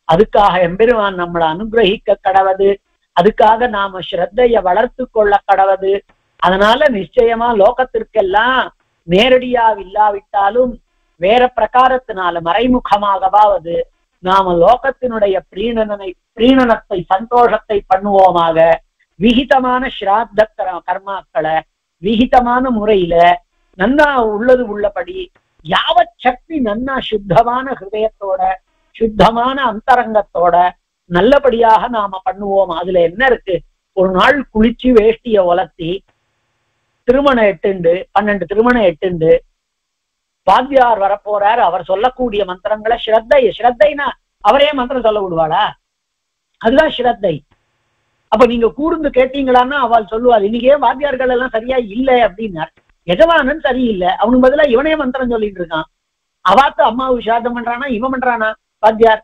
அதுக்காக எம்பெருமான் நம்மளை அனுகிரகிக்க கடவது. அதுக்காக நாம ஸ்ரத்தைய வளர்த்து கொள்ள கடவது. அதனால நிச்சயமா லோகத்திற்கெல்லாம் நேரடியா இல்லாவிட்டாலும் வேற பிரகாரத்தினால மறைமுகமாகவாவது நாம லோகத்தினுடைய பிரீணனத்தை சந்தோஷத்தை பண்ணுவோமாக. விகிதமான ஸ்ராத்த கர்மாக்களை விகிதமான முறையில நன்னா உள்ளது உள்ளபடி யாவத் சக்தி நன்னா சுத்தமான ஹிருதயத்தோட சுத்தமான அந்தரங்கத்தோட நல்லபடியாக நாம பண்ணுவோம். அதுல என்ன இருக்கு? ஒரு நாள் குளிச்சு வேஷ்டிய உலர்த்தி திருமணம் 12 திருமணம் எட்டுண்டு வாத்தியார் வரப்போறார். அவர் சொல்லக்கூடிய மந்திரங்களை ஸ்ரத்தைனா அவரே மந்திரம் சொல்ல விடுவாளா? அதுதான் ஸ்ரத்தை. அப்ப நீங்க கூர்ந்து கேட்டீங்களான்னா அவள் சொல்லுவாள், இன்னைக்கே வாத்தியார்கள் எல்லாம் சரியா இல்லை அப்படின்னார். எஜமானன் சரியில்லை, அவனுக்கு பதிலா இவனே மந்திரம் சொல்லிட்டு இருக்கான். அவாத்து அம்மாவு விசாதம் பண்றானா, இவன் பண்றானா? வாத்தியார்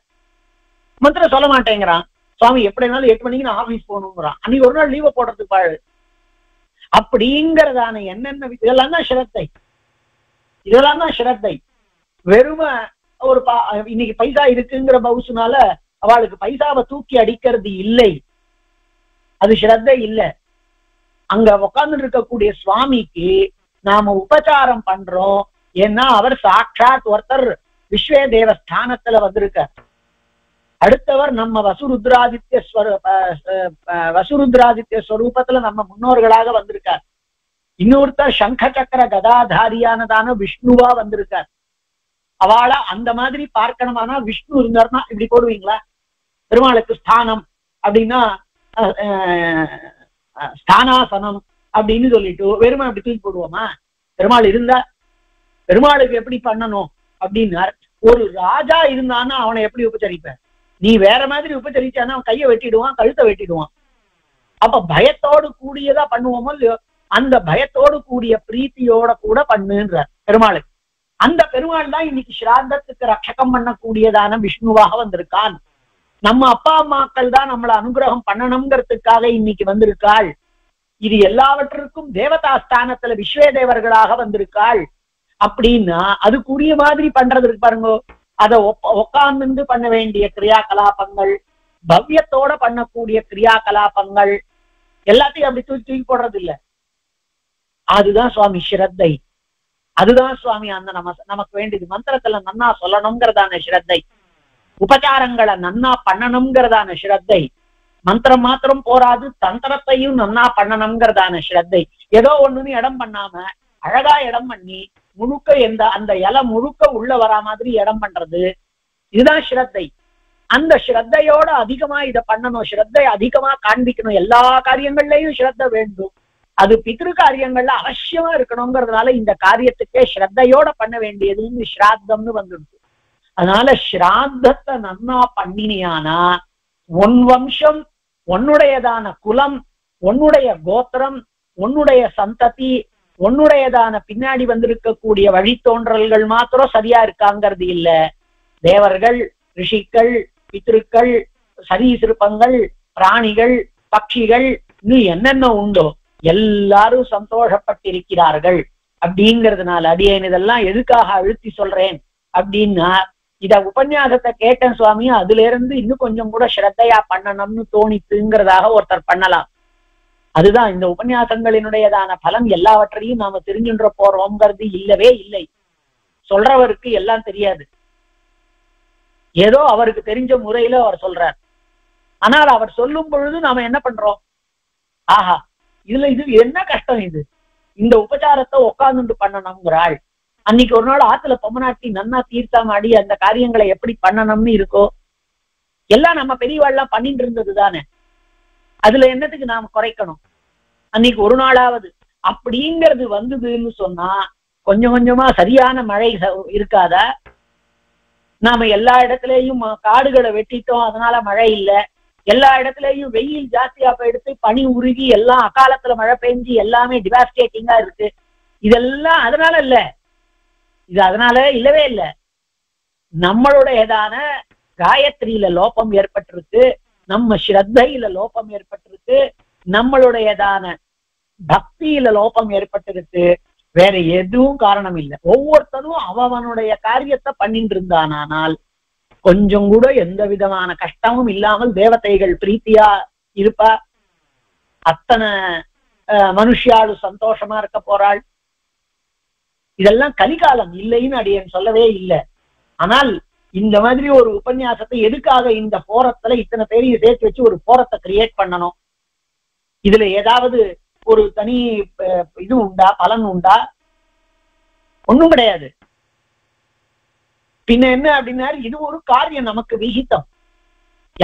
மந்திரம் சொல்ல மாட்டேங்கிறான். சுவாமி எப்படினாலும் 8 மணிக்கு நான் ஆபீஸ் போகணுங்கிறான். அன்னைக்கு ஒரு நாள் லீவை போடுறதுக்கு பாழு அப்படிங்கிறதான என்னென்ன இதெல்லாம் தான் ஸ்ரத்தை. இதெல்லாம் தான் ஸ்ரத்தை. வெறும ஒரு இன்னைக்கு பைசா இருக்குங்கிற பவுசுனால அவளுக்கு பைசாவை தூக்கி அடிக்கிறது இல்லை, அது ஸ்ரத்தை இல்லை. அங்க உட்கார்ந்து இருக்கக்கூடிய சுவாமிக்கு நாம உபச்சாரம் பண்றோம். ஏன்னா அவர் சாட்சாத் ஒருத்தர் விஸ்வே தேவ ஸ்தானத்துல வந்திருக்கார். அடுத்தவர் நம்ம வசுருத்ராதித்ய ஸ்வரூபத்துல நம்ம முன்னோர்களாக வந்திருக்கார். இன்னொருத்தர் சங்க சக்கர கதாதாரியானதான விஷ்ணுவா வந்திருக்கார். அவளா அந்த மாதிரி பார்க்கணுமானா விஷ்ணு இருந்தார்னா இப்படி போடுவீங்களா? பெருமாளுக்கு ஸ்தானம் அப்படின்னா ஸ்தானாசனம் அப்படின்னு சொல்லிட்டு வெறுமை அப்படி தூக்கி போடுவோமா? பெருமாள் இருந்தா பெருமாளுக்கு எப்படி பண்ணணும் அப்படின்னார். ஒரு ராஜா இருந்தான்னா அவனை எப்படி உபச்சரிப்ப? நீ வேற மாதிரி உபச்சரிச்சானா அவன் கையை வெட்டிடுவான், கழுத்தை வெட்டிடுவான். அப்ப பயத்தோடு கூடியதா பண்ணுவோமோ இல்லையோ, அந்த பயத்தோடு கூடிய பிரீத்தியோட கூட பண்ணுன்றார் பெருமாளுக்கு. அந்த பெருமாள் தான் இன்னைக்கு ஸ்ராத்தத்துக்கு ரட்சகம் பண்ணக்கூடியதான விஷ்ணுவாக வந்திருக்கான். நம்ம அப்பா அம்மாக்கள் தான் நம்மளை அனுகிரகம் பண்ணணுங்கிறதுக்காக இன்னைக்கு வந்திருக்காள். இது எல்லாவற்றிற்கும் தேவதா ஸ்தானத்துல விஸ்வே தேவர்களாக வந்திருக்காள். அப்படின்னா அதுக்குரிய மாதிரி பண்றதுக்கு பாருங்க, அதை உட்கார்ந்து பண்ண வேண்டிய கிரியாகலாபங்கள், பவ்யத்தோட பண்ணக்கூடிய கிரியாகலாபங்கள் எல்லாத்தையும் அப்படி தூக்கி போடுறது இல்ல. அதுதான் சுவாமி ஸ்ரத்தை. அதுதான் சுவாமி அந்த நமக்கு வேண்டியது. மந்திரத்துல நன்னா சொல்லணுங்கிறதான ஸ்ரத்தை, உபச்சாரங்களை நன்னா பண்ணணுங்கிறதான ஸ்ரத்தை. மந்திரம் மாத்திரம் போராது, தந்திரத்தையும் நன்னா பண்ணணுங்கிறதான ஸ்ரத்தை. ஏதோ ஒண்ணுன்னு இடம் பண்ணாம அழகா இடம் பண்ணி முழுக்க அந்த இலை முழுக்க உள்ள வரா மாதிரி இடம் பண்றது, இதுதான் ஸ்ரத்தை. அந்த ஸ்ரத்தையோட அதிகமா இதை பண்ணணும், ஸ்ரத்தை அதிகமா காண்பிக்கணும். எல்லா காரியங்கள்லயும் ஸ்ரத்த வேண்டும். அது பித்ரு காரியங்கள்ல அவசியமா இருக்கணுங்கிறதுனால இந்த காரியத்துக்கே ஸ்ரத்தையோட பண்ண வேண்டியதுன்னு ஸ்ராத்தம்னு வந்துடுது. அதனால ஸ்ராத்தத்தை நன்னா பண்ணினியானா உன் வம்சம், உன்னுடையதான குலம், உன்னுடைய கோத்திரம், உன்னுடைய சந்ததி, உன்னுடையதான பின்னாடி வந்திருக்கக்கூடிய வழித்தோன்றல்கள் மாத்திரம் சரியா இருக்காங்கிறது இல்ல. தேவர்கள், ரிஷிகள், பித்ருக்கள், சரீசிருப்பங்கள், பிராணிகள், பட்சிகள், இன்னும் என்னென்ன உண்டோ எல்லாரும் சந்தோஷப்பட்டிருக்கிறார்கள். அப்படிங்கிறதுனால அடியேன் இதெல்லாம் எதுக்காக அழுத்தி சொல்றேன் அப்படின்னா, இத உபன்யாசத்தை கேட்டேன் சுவாமி, அதுல இருந்து இன்னும் கொஞ்சம் கூட ஸ்ரத்தையா பண்ணணும்னு தோணித்துங்கிறதாக ஒருத்தர் பண்ணலாம். அதுதான் இந்த உபன்யாசங்களினுடையதான பலன். எல்லாவற்றையும் நாம தெரிஞ்சுன்ற போறோம்ங்கிறது இல்லவே இல்லை. சொல்றவருக்கு எல்லாம் தெரியாது, ஏதோ அவருக்கு தெரிஞ்ச முறையில அவர் சொல்றார். ஆனால் அவர் சொல்லும் பொழுது நாம என்ன பண்றோம்? ஆஹா, இது என்ன கஷ்டம், இது இந்த உபச்சாரத்தை உட்கார்ந்து பண்ணணுங்கிறாள். அன்னைக்கு ஒரு நாள் ஆத்துல பொம்மநாட்டி நன்னா தீர்த்தாமாடி அந்த காரியங்களை எப்படி பண்ணணும்னு இருக்கோ எல்லாம் நம்ம பெரியவாள்லாம் பண்ணிட்டு இருந்தது தானே. அதுல என்னத்துக்கு நாம குறைக்கணும்? அன்னைக்கு ஒரு நாளாவது அப்படிங்கிறது வந்ததுன்னு சொன்னா கொஞ்சம் கொஞ்சமா சரியான மழை இருக்காதா? நாம எல்லா இடத்துலயும் காடுகளை வெட்டிட்டோம், அதனால மழை இல்லை. எல்லா இடத்துலயும் வெயில் ஜாஸ்தியா போயிடுத்து, பனி உருகி எல்லாம் அகாலத்துல மழை பெஞ்சு எல்லாமே டிவாஸ்டேட்டிங்கா இருக்கு. இதெல்லாம் அதனால இல்ல, இது அதனால இல்லவே இல்லை. நம்மளுடையதான காயத்ரியில லோபம் ஏற்பட்டிருக்கு, நம்ம ஸ்ரத்தையில லோபம் ஏற்பட்டிருக்கு, நம்மளுடையதான பக்தியில லோபம் ஏற்பட்டிருக்கு. வேற எதுவும் காரணம் இல்லை. ஒவ்வொருத்தரும் அவனுடைய காரியத்தை பண்ணிட்டு இருந்தானால் கொஞ்சம் கூட எந்த விதமான கஷ்டமும் இல்லாமல் தேவதைகள் பிரீத்தியா இருப்பா. அத்தனை மனுஷியாளு சந்தோஷமா இருக்க போறாள். இதெல்லாம் கலிகாலம் இல்லைன்னு அடியேன் சொல்லவே இல்லை. ஆனால் இந்த மாதிரி ஒரு உபன்யாசத்தை எதுக்காக இந்த போரத்துல இத்தனை பேரையும் சேர்த்து வச்சு ஒரு போரத்தை கிரியேட் பண்ணணும்? இதுல ஏதாவது ஒரு தனி இது உண்டா, பலன் உண்டா? ஒண்ணும் கிடையாது. பின்ன என்ன அப்படின்னா, இது ஒரு காரியம் நமக்கு விகிதம்.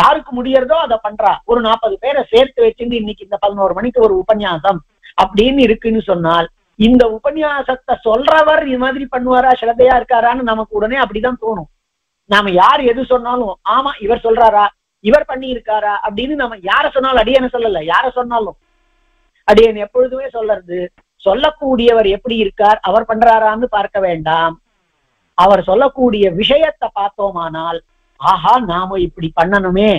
யாருக்கு முடியறதோ அதை பண்றா. ஒரு 40 பேரை சேர்த்து வச்சுட்டு இன்னைக்கு இந்த 11 மணிக்கு ஒரு உபன்யாசம் அப்படின்னு இருக்குன்னு சொன்னால் இந்த உபன்யாசத்தை சொல்றவர் இது மாதிரி பண்ணுவாரா, ஸ்ரத்தையா இருக்காரான்னு நமக்கு உடனே அப்படிதான் தோணும். நாம யார் எது சொன்னாலும் ஆமா இவர் சொல்றாரா, இவர் பண்ணி இருக்காரா அப்படின்னு நம்ம யார சொன்னாலும், அடியேன்னு சொல்லல, யார சொன்னாலும் அடியேன் எப்பொழுதுமே சொல்றது, சொல்லக்கூடியவர் எப்படி இருக்கார், அவர் பண்றாரான்னு பார்க்க வேண்டாம். அவர் சொல்லக்கூடிய விஷயத்தை பார்த்தோமானால் ஆஹா நாம இப்படி பண்ணணுமே,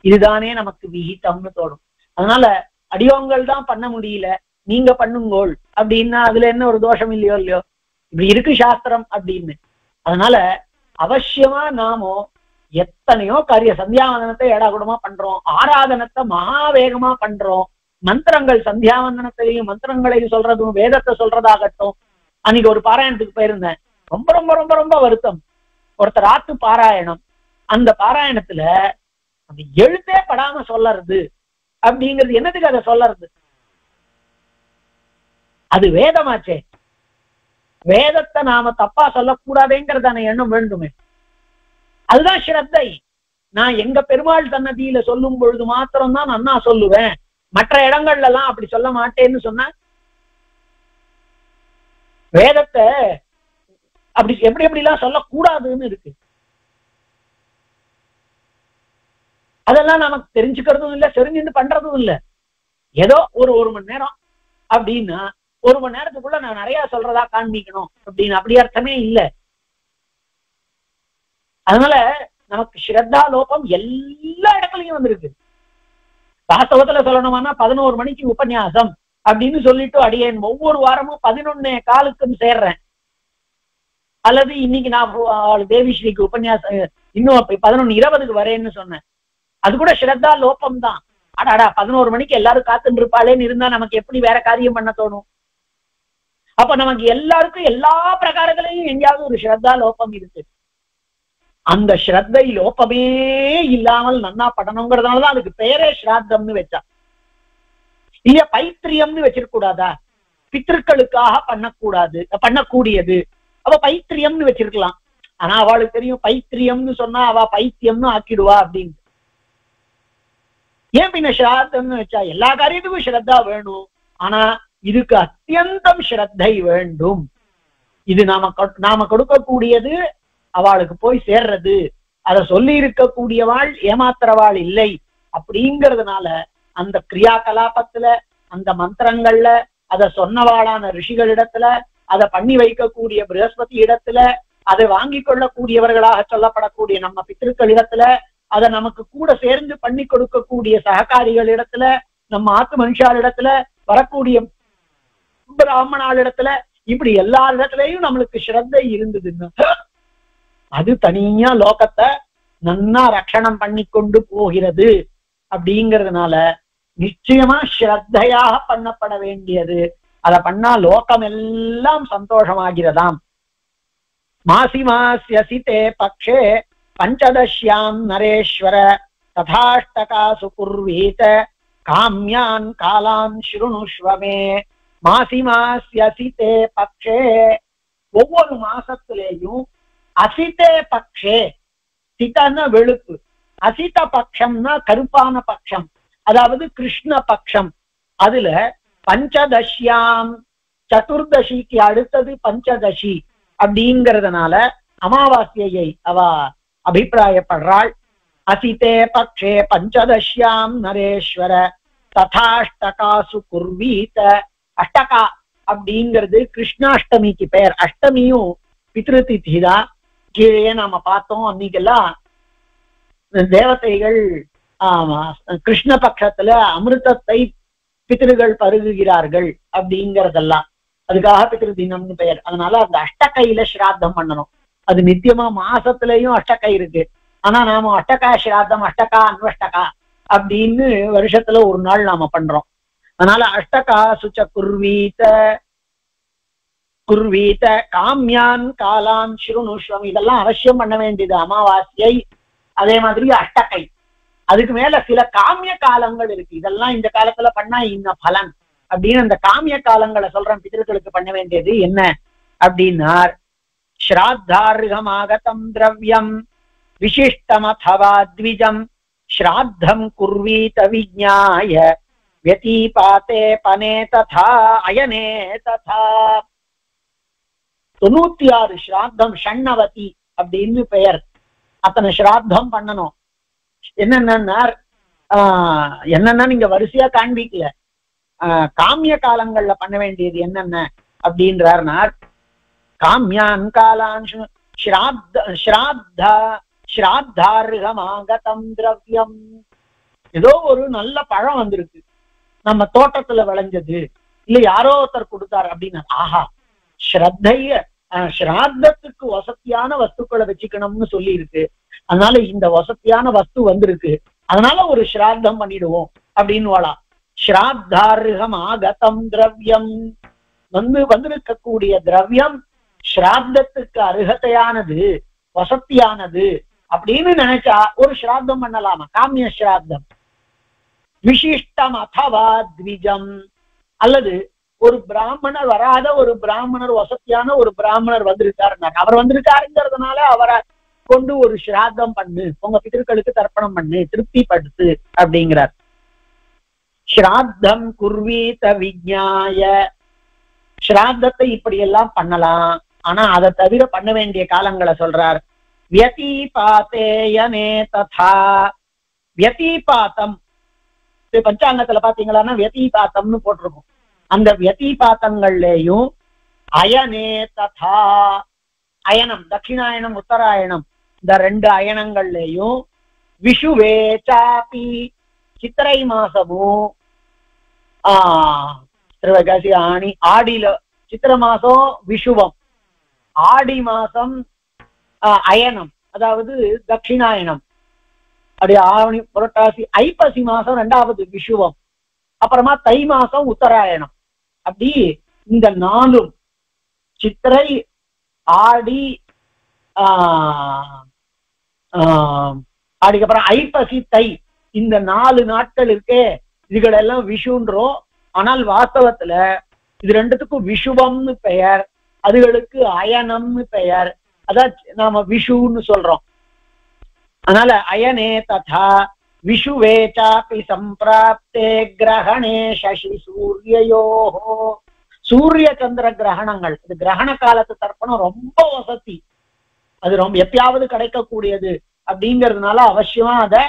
இதுதானே நமக்கு விகிதம்னு தோணும். அதனால அடியோங்கள் தான் பண்ண முடியல, நீங்க பண்ணுங்கோள் அப்படின்னா அதுல என்ன ஒரு தோஷம் இல்லையோ? இப்படி இருக்கு சாஸ்திரம் அப்படின்னு. அதனால அவசியமா நாமோ எத்தனையோ காரிய சந்தியாவதனத்தை ஏடாகுடமா பண்றோம், ஆராதனத்தை மகாவேகமா பண்றோம். மந்திரங்கள் சந்தியாவந்தனத்திலையும் மந்திரங்களையும் சொல்றதும் வேதத்தை சொல்றதாகட்டும். அன்னைக்கு ஒரு பாராயணத்துக்கு போயிருந்தேன். ரொம்ப ரொம்ப ரொம்ப ரொம்ப வருத்தம். ஒருத்தர் ராத்து பாராயணம், அந்த பாராயணத்துல அந்த எழுத்தே படாம சொல்லறது அப்படிங்கிறது என்னதுக்கு அதை சொல்லறது? அது வேதமாச்சே. வேதத்தை நாம தப்பா சொல்லக்கூடாதுங்கிறதான எண்ணம் வேண்டுமே. அதுதான் ஸ்ரத்தை. நான் எங்க பெருமாள் சன்னதியில சொல்லும் பொழுது மாத்திரம்தான் நன்னா சொல்லுவேன், மற்ற இடங்கள்ல எல்லாம் அப்படி சொல்ல மாட்டேன்னு சொன்ன வேதத்தை அப்படி எப்படி எப்படிலாம் சொல்லக்கூடாதுன்னு இருக்கு. அதெல்லாம் நமக்கு தெரிஞ்சுக்கிறதும் இல்லை, தெரிஞ்சுட்டு பண்றதும் இல்லை. ஏதோ ஒரு மணி நேரம் அப்படின்னா 1 மணி நேரத்துக்குள்ள நான் நிறைய சொல்றதா காண்பிக்கணும் அப்படின்னு அப்படி அர்த்தமே இல்லை. அதனால நமக்கு ஸ்ரத்தா லோபம் எல்லா இடத்துலயும் வந்திருக்கு. வாஸ்தவத்துல சொல்லணும்னா 11 மணிக்கு உபன்யாசம் அப்படின்னு சொல்லிட்டு அடியேன் ஒவ்வொரு வாரமும் 11:15 சேர்றேன். அல்லது இன்னைக்கு நான் தேவிஸ்ரீக்கு உபன்யாசம் இன்னும் 11:20 வரேன்னு சொன்னேன். அது கூட ஸ்ரத்தா லோபம் தான். அடாடா 11 மணிக்கு எல்லாரும் காத்துட்டு இருப்பாளேன்னு இருந்தா நமக்கு எப்படி வேற காரியம் பண்ண தோணும்? அப்ப நமக்கு எல்லாருக்கும் எல்லா பிரகாரத்திலையும் எங்கேயாவது ஒரு ஸ்ரத்தா லோபம் இருக்கு. அந்த ஸ்ரத்தை லோபமே இல்லாமல் நன்னா படணுங்கிறதுனாலதான் அதுக்கு பேரே ஸ்ராத்தம்னு வச்சா. இல்ல பைத்திரியம்னு வச்சிருக்க கூடாதா? பித்திருக்களுக்காக பண்ணக்கூடியது. அவ பைத்திரியம்னு வச்சிருக்கலாம். ஆனா அவளுக்கு தெரியும் பைத்திரியம்னு சொன்னா அவ பைத்தியம்னு ஆக்கிடுவா அப்படின்னு. ஏன் பின்ன ஸ்ராத்தம்னு வச்சா? எல்லா காரியத்துக்கும் ஸ்ரத்தா வேணும், ஆனா இதுக்கு அத்தியந்தம் ஸ்ரத்தை வேண்டும். இது நாம கொடுக்கக்கூடியது அவளுக்கு போய் சேர்றது. அதை சொல்லி இருக்கக்கூடியவாள் ஏமாத்துறவாள் இல்லை அப்படிங்கிறதுனால அந்த கிரியா கலாபத்துல, அந்த மந்திரங்கள்ல, அதை சொன்னவாளான ரிஷிகளிடத்துல, அதை பண்ணி வைக்கக்கூடிய பிரகஸ்பதி இடத்துல, அதை வாங்கி கொள்ளக்கூடியவர்களாக சொல்லப்படக்கூடிய நம்ம பித்திருக்கள் இடத்துல, அதை நமக்கு கூட சேர்ந்து பண்ணி கொடுக்கக்கூடிய சககாரிகள் இடத்துல, நம்ம ஆத்து மனுஷால் இடத்துல, வரக்கூடிய பிராமணால் இடத்துல, இப்படி எல்லா இடத்துலயும் நம்மளுக்கு ஸ்ரத்தை இருந்ததுன்னா அது தனியா லோகத்தை நன்னா ரட்சணம் பண்ணி கொண்டு போகிறது. அப்படிங்கிறதுனால நிச்சயமா ஸ்ரத்தையாக பண்ணப்பட வேண்டியது. அதை பண்ணா லோகம் எல்லாம் சந்தோஷமாகிறதாம். மாசி மாசியசிதே பக்ஷே பஞ்சதஷ்யாம் நரேஸ்வர ததாஷ்டகாசு குர்வீத காம்யான் காலான் ஸ்ருணுஷ்வமே. மாசி மாசியசிதே பக்ஷே, ஒவ்வொரு மாசத்திலேயும் அசிதே பக்ஷே, சிதன வெளுப்பு, அசித பட்சம்னா கருப்பான பட்சம், அதாவது கிருஷ்ண பட்சம். அதுல பஞ்சதஷ்யாம், சதுர்தசிக்கு அடுத்தது பஞ்சதசி அப்படிங்கிறதுனால அமாவாசையை அவ அபிப்பிராயப்படுறாள். அசிதே பக்ஷே பஞ்சதஷ்யாம் நரேஸ்வர ததாஷ்டகாசு குர்வீத. அஷ்டகா அப்படிங்கிறது கிருஷ்ணாஷ்டமிக்கு பெயர். அஷ்டமியும் பித்ருதிதிதான். கீழே நாம பார்த்தோம், அன்னைக்கெல்லாம் தேவதைகள் கிருஷ்ண பட்சத்துல அமிர்தத்தை பித்ருகள் பருகுகிறார்கள் அப்படிங்கறதெல்லாம், அதுக்காக பித்ரு தினம்னு பெயர். அதனால அந்த அஷ்டகையில ஸ்ராத்தம் பண்ணணும். அது நித்தியமா மாசத்துலயும் அஷ்டகை இருக்கு. ஆனா நாம அஷ்டகா ஸ்ராத்தம், அஷ்டகா அன்வஷ்டகா அப்படின்னு வருஷத்துல ஒரு நாள் நாம பண்றோம். அதனால அஷ்டகா சுச்ச குர்வீத குர்வீத காம்யான் காலான் ஸ்ருணுஷ்வம், இதெல்லாம் அவசியம் பண்ண வேண்டியது அமாவாசையை. அதே மாதிரி அஷ்டகை, அதுக்கு மேல சில காமிய காலங்கள் இருக்கு. இதெல்லாம் இந்த காலத்துல பண்ணா இந்த பலன் அப்படின்னு அந்த காமிய காலங்களை சொல்றேன். பிதர்களுக்கு பண்ண வேண்டியது என்ன அப்படின்னா, ஸ்ராத்தார்ஹமாகதம் திரவியம் விசிஷ்டமதவா த்விஜம் ஸ்ராத்தம் குர்வீத விஜ்ஞாய வ்யதீபாதே பனே ததா அயனே ததா. 96 ஸ்ராத்தம், ஷண்ணவதி அப்படின்னு பெயர். அத்தனை ஸ்ராத்தம் பண்ணணும். என்னன்னா நீங்க வரிசையா காண்பிக்கல. காமிய காலங்கள்ல பண்ண வேண்டியது என்னென்ன அப்படின்றார். காமியான் காலான் ஸ்ராத்தார்ஹமாகதம் திரவியம். ஏதோ ஒரு நல்ல பழம் வந்திருக்கு, நம்ம தோட்டத்துல விளைஞ்சது, இல்ல யாரோ ஒருத்தர் கொடுத்தாரு அப்படின்னா, ஆஹா ஸ்ராத்தத்துக்கு வசதியான வஸ்துக்களை வச்சுக்கணும்னு சொல்லி இருக்கு. அதனால இந்த வசதியான வஸ்து வந்திருக்கு, அதனால ஒரு ஸ்ராத்தம் பண்ணிடுவோம் அப்படின்னு வாழா. ஸ்ராத்தார்ஹம் ஆகதம் திரவியம், வந்திருக்கக்கூடிய திரவியம் ஸ்ராத்தத்துக்கு அருகதையானது, வசத்தியானது அப்படின்னு நினைச்சா ஒரு ஸ்ராத்தம் பண்ணலாமா? காமிய ஸ்ராத்தம். விசிஷ்டம் அதவா த்விஜம், அல்லது ஒரு பிராமணர் வராத ஒரு பிராமணர், வசத்தியான ஒரு பிராமணர் வந்திருக்காருன்னா, அவர் வந்திருக்காருங்கிறதுனால அவரை கொண்டு ஒரு ஸ்ராத்தம் பண்ணு, உங்க பிதர்களுக்கு தர்ப்பணம் பண்ணு, திருப்திப்படுத்து அப்படிங்கிறார். ஸ்ராத்தம் குர்வீத விஜ்ஞாய, ஸ்ராத்தத்தை இப்படி எல்லாம் பண்ணலாம். ஆனா அதை தவிர பண்ண வேண்டிய காலங்களை சொல்றார். வியதீபாத்தேயனே ததா, வியதீபாத்தம் பஞ்சாங்கத்துல பாத்தீங்களா வியதீபாத்தம்னு போட்டிருக்கும். அந்த வியதீபாத்தங்கள்லயும் அயனே ததா, அயனம் தட்சிணாயனம் உத்தராயணம் இந்த ரெண்டு அயனங்கள்லயும் விஷுவே சாப்பி, சித்திரை மாசமும் திருவகாசி ஆணி ஆடியில, சித்திர மாசம் விஷுவம், ஆடி மாசம் அயனம் அதாவது தட்சிணாயனம், அப்படி ஆவணி புரட்டாசி ஐப்பசி மாசம் ரெண்டாவது விஷுவம், அப்புறமா தை மாசம் உத்தராயணம். அப்படி இந்த நாளும் சித்திரை ஆடி அதுக்கப்புறம் ஐப்பசி தை இந்த 4 நாட்கள் இருக்கே, இதுகளெல்லாம் விஷுன்றோம். ஆனால் வாஸ்தவத்துல இது ரெண்டுத்துக்கும் விஷுவம்னு பெயர், அதுகளுக்கு அயனம்னு பெயர். அதான் நாம விஷுன்னு சொல்றோம். அதனால அயனே ததா விஷுவே சாபி சம்பிராப்தே கிரகணே சசி சூரியயோஹோ, சூரிய சந்திர கிரகணங்கள், இது கிரகண காலத்து தர்ப்பணம் ரொம்ப வசதி, அது ரொம்ப எப்பயாவது கிடைக்கக்கூடியது அப்படிங்கிறதுனால அவசியமா அதை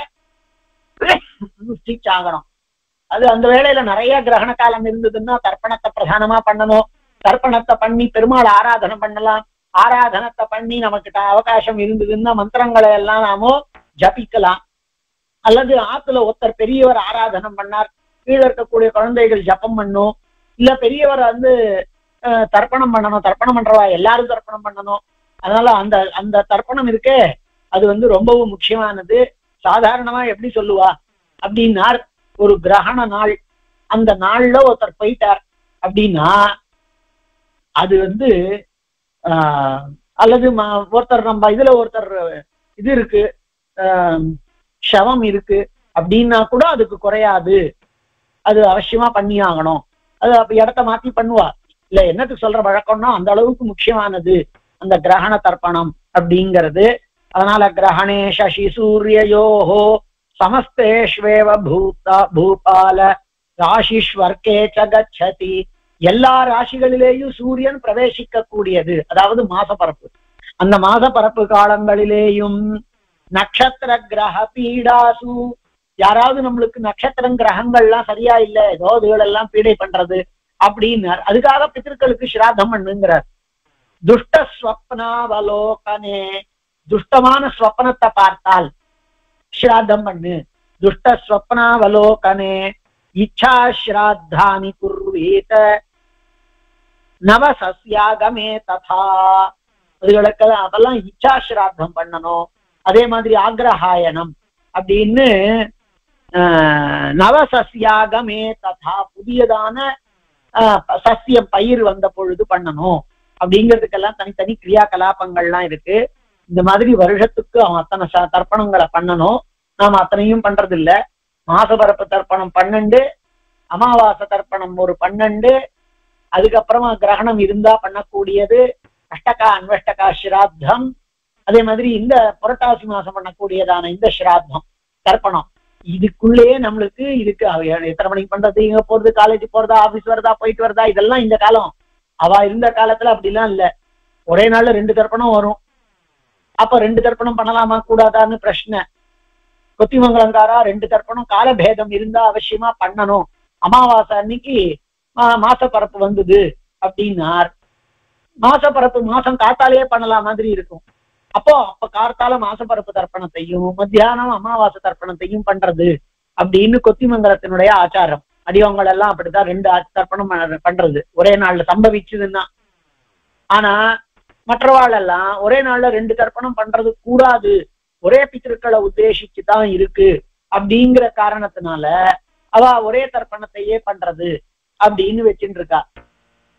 ஆகணும். அது அந்த வேளையில நிறைய கிரகண காலம் இருந்ததுன்னா தர்ப்பணத்தை பிரதானமா பண்ணணும். தர்ப்பணத்தை பண்ணி பெருமாள் ஆராதனை பண்ணலாம். ஆராதனத்தை பண்ணி நமக்கு அவகாசம் இருந்ததுன்னா மந்திரங்களை எல்லாம் நாம ஜபிக்கலாம். அல்லது ஆத்துல ஒருத்தர் பெரியவர் ஆராதனை பண்ணார், கீழே இருக்கக்கூடிய குழந்தைகள் ஜபம் பண்ணும். இல்ல பெரியவர் தர்ப்பணம் பண்ணணும், தர்ப்பணம் பண்றவா எல்லாரும் தர்ப்பணம் பண்ணணும். அதனால அந்த அந்த தர்ப்பணம் இருக்கே அது ரொம்பவும் முக்கியமானது. சாதாரணமா எப்படி சொல்லுவா அப்படின்னா, ஒரு கிரகண நாள், அந்த நாள்ல ஒருத்தர் போயிட்டார் அப்படின்னா அது அல்லது ஒருத்தர் நம்ம இதுல ஒருத்தர் இது இருக்கு சவம் இருக்கு அப்படின்னா கூட அதுக்கு குறையாது, அது அவசியமா பண்ணி ஆகணும். அது அப்ப இடத்த மாத்தி பண்ணுவா. இல்ல என்னத்துக்கு சொல்ற வழக்கம்னா அந்த அளவுக்கு முக்கியமானது அந்த கிரகண தர்ப்பணம் அப்படிங்கிறது. அதனால கிரகணே சசி சூரியயோஹோ சமஸ்தேஷ்வேவ பூபால ராசிஸ்வர்க்கே சகச்சதி, எல்லா ராசிகளிலேயும் சூரியன் பிரவேசிக்க கூடியது, அதாவது மாசப்பரப்பு. அந்த மாசப்பரப்பு காலங்களிலேயும் நட்சத்திர கிரக பீடாசு, யாராவது நம்மளுக்கு நட்சத்திரம் கிரகங்கள்லாம் சரியா இல்லை, ஏதோ இதுகளெல்லாம் பீடை பண்றது அப்படின்னார், அதுக்காக பித்திருக்களுக்கு ஸ்ராத்தம் பண்ணுங்கிறார். துஷ்ட ஸ்வப்னாவலோகனே, துஷ்டமான ஸ்வப்னத்தை பார்த்தால் ஸ்ராத்தம் பண்ணு. துஷ்ட ஸ்வப்னாவலோகனே இச்சா ஸ்ராத்தானி குர்வீத நவசஸ்யாகமே ததா, அதுகளுக்கு அதெல்லாம் இச்சா ஸ்ராத்தம் பண்ணணும். அதே மாதிரி ஆக்ரஹாயனம் அப்படின்னு நவசஸ்யாகமே ததா, புதியதான சசியம் பயிர் வந்த பொழுது பண்ணணும் அப்படிங்கிறதுக்கெல்லாம் தனித்தனி கிரியா கலாபங்கள்லாம் இருக்கு. இந்த மாதிரி வருஷத்துக்கு அத்தனை தர்ப்பணங்களை பண்ணணும். நாம அத்தனையும் பண்றது இல்ல. மாசபரப்பு தர்ப்பணம் 12, அமாவாசை தர்ப்பணம் ஒரு 12, அதுக்கப்புறமா கிரகணம் இருந்தா பண்ணக்கூடியது அஷ்டகா அன்வஷ்டகா ஸ்ராத்தம், அதே மாதிரி இந்த புரட்டாசி மாசம் பண்ணக்கூடியதான இந்த ஸ்ராத்தம் தர்ப்பணம். இதுக்குள்ளேயே நம்மளுக்கு இதுக்கு எத்தனை மணிக்கு பண்றது, இங்க போறது, காலேஜ் போறதா, ஆபீஸ் வருதா, போயிட்டு வருதா, இதெல்லாம் இந்த காலம். அவ இருந்த காலத்துல அப்படிலாம் இல்ல, ஒரே நாள்ல 2 தர்ப்பணம் வரும். அப்ப 2 தர்ப்பணம் பண்ணலாமா கூடாதான்னு பிரச்சனை. கொத்திமங்கலங்காரா 2 தர்ப்பணம் காலபேதம் இருந்தா அவசியமா பண்ணணும். அமாவாசை அன்னைக்கு மாசப்பரப்பு வந்தது அப்படின்னார், மாசப்பரப்பு மாசம் காத்தாலேயே பண்ணலாம் மாதிரி இருக்கும். அப்ப கார்த்தால மாசப்பரப்பு தர்ப்பணத்தையும் மத்தியானம் அமாவாசை தர்ப்பணத்தையும் பண்றது அப்படின்னு கொத்திமங்கலத்தினுடைய ஆச்சாரம். அடியவங்கள் எல்லாம் அப்படித்தான் 2 தர்ப்பணம் பண்றது ஒரே நாள்ல சம்பவிச்சதுன்னா. ஆனா மற்றவாள் எல்லாம் ஒரே நாள்ல 2 தர்ப்பணம் பண்றது கூடாது, ஒரே பித்திருக்களை உத்தேசிச்சுதான் இருக்கு அப்படிங்கிற காரணத்தினால அவ ஒரே தர்ப்பணத்தையே பண்றது அப்படின்னு வச்சுட்டு இருக்கா.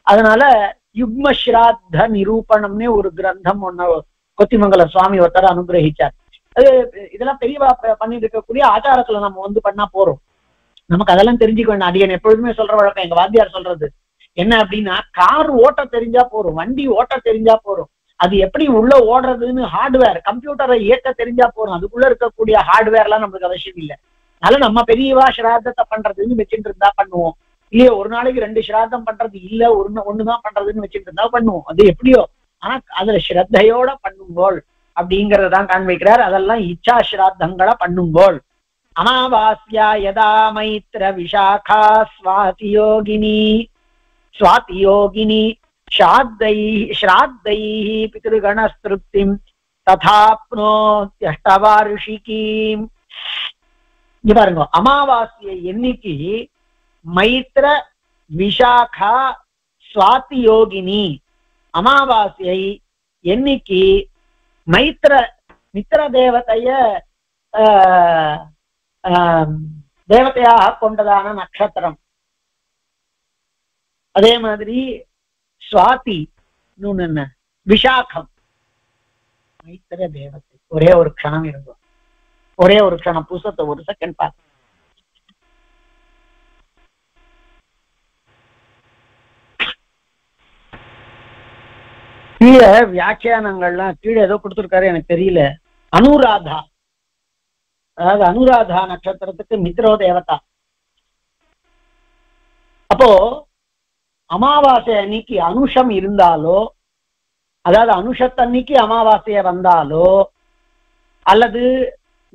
அதனால யுக்ம ஸ்ராத்த நிரூபணம்னே ஒரு கிரந்தம் ஒண்ணு கொத்திமங்கல சுவாமி ஒருத்தர் அனுகிரகிச்சார். அது இதெல்லாம் பெரியவா பண்ணிட்டு இருக்கக்கூடிய ஆச்சாரத்துல நம்ம பண்ணா போறோம். நமக்கு அதெல்லாம் தெரிஞ்சுக்க வேண்டாம். அடியன் எப்பொழுதுமே சொல்ற வழக்கம், எங்க வாத்தியார் சொல்றது என்ன அப்படின்னா, கார் ஓட்ட தெரிஞ்சா போறோம், வண்டி ஓட்ட தெரிஞ்சா போறோம், அது எப்படி உள்ள ஓடுறதுன்னு ஹார்ட்வேர் கம்ப்யூட்டரை இயக்க தெரிஞ்சா போறோம், அதுக்குள்ள இருக்கக்கூடிய ஹார்ட்வேர் எல்லாம் நம்மளுக்கு அவசியம் இல்லை. அதனால நம்ம பெரியவா ஸ்ராத்தத்தை பண்றதுன்னு வச்சுட்டு இருந்தா பண்ணுவோம், இல்லையோ ஒரு நாளைக்கு 2 ஸ்ராத்தம் பண்றது இல்ல ஒண்ணுதான் பண்றதுன்னு வச்சுட்டு இருந்தா பண்ணுவோம், அது எப்படியோ. ஆனா அதுல ஸ்ரத்தையோட பண்ணும்போல் அப்படிங்கறதான் காண்பிக்கிறார். அதெல்லாம் இச்சா ஸ்ராத்தங்களை பண்ணும்போல். அமாவாஸ்யா யதா மைத்ர விசாகா ஸ்வாதியோகினி ஸ்ராத்தைஹி பித்ருகணஸ்திருப்திம் ததாப்னோத்யஷ்டவார்ஷிகீம். இங்க பாருங்க, அமாவாஸ்யை என்னைக்கு மைத்ர விசாகா ஸ்வாதியோகினி, அமாவாஸ்யை என்னைக்கு மித்திர தேவதைய தேவதையாக கொண்டதான நட்சத்திரம். அதே மாதிரி சுவாதி, இன்னொன்னு என்ன, விசாகம், மைத்திர தேவதை. ஒரே ஒரு க்ஷணம் இருக்கும், ஒரே ஒரு க்ஷணம், புஸ்தத்தை ஒரு செகண்ட் பார்த்து. கீழே வியாக்கியானங்கள்லாம் கீழே ஏதோ கொடுத்துருக்காரு, எனக்கு தெரியல. அனுராதா, அதாவது அனுராதா நட்சத்திரத்துக்கு மித்ரோ தேவதா. அப்போ அமாவாசை அன்னைக்கு அனுஷம் இருந்தாலோ, அதாவது அனுஷத்தன்னைக்கு அமாவாசைய வந்தாலோ, அல்லது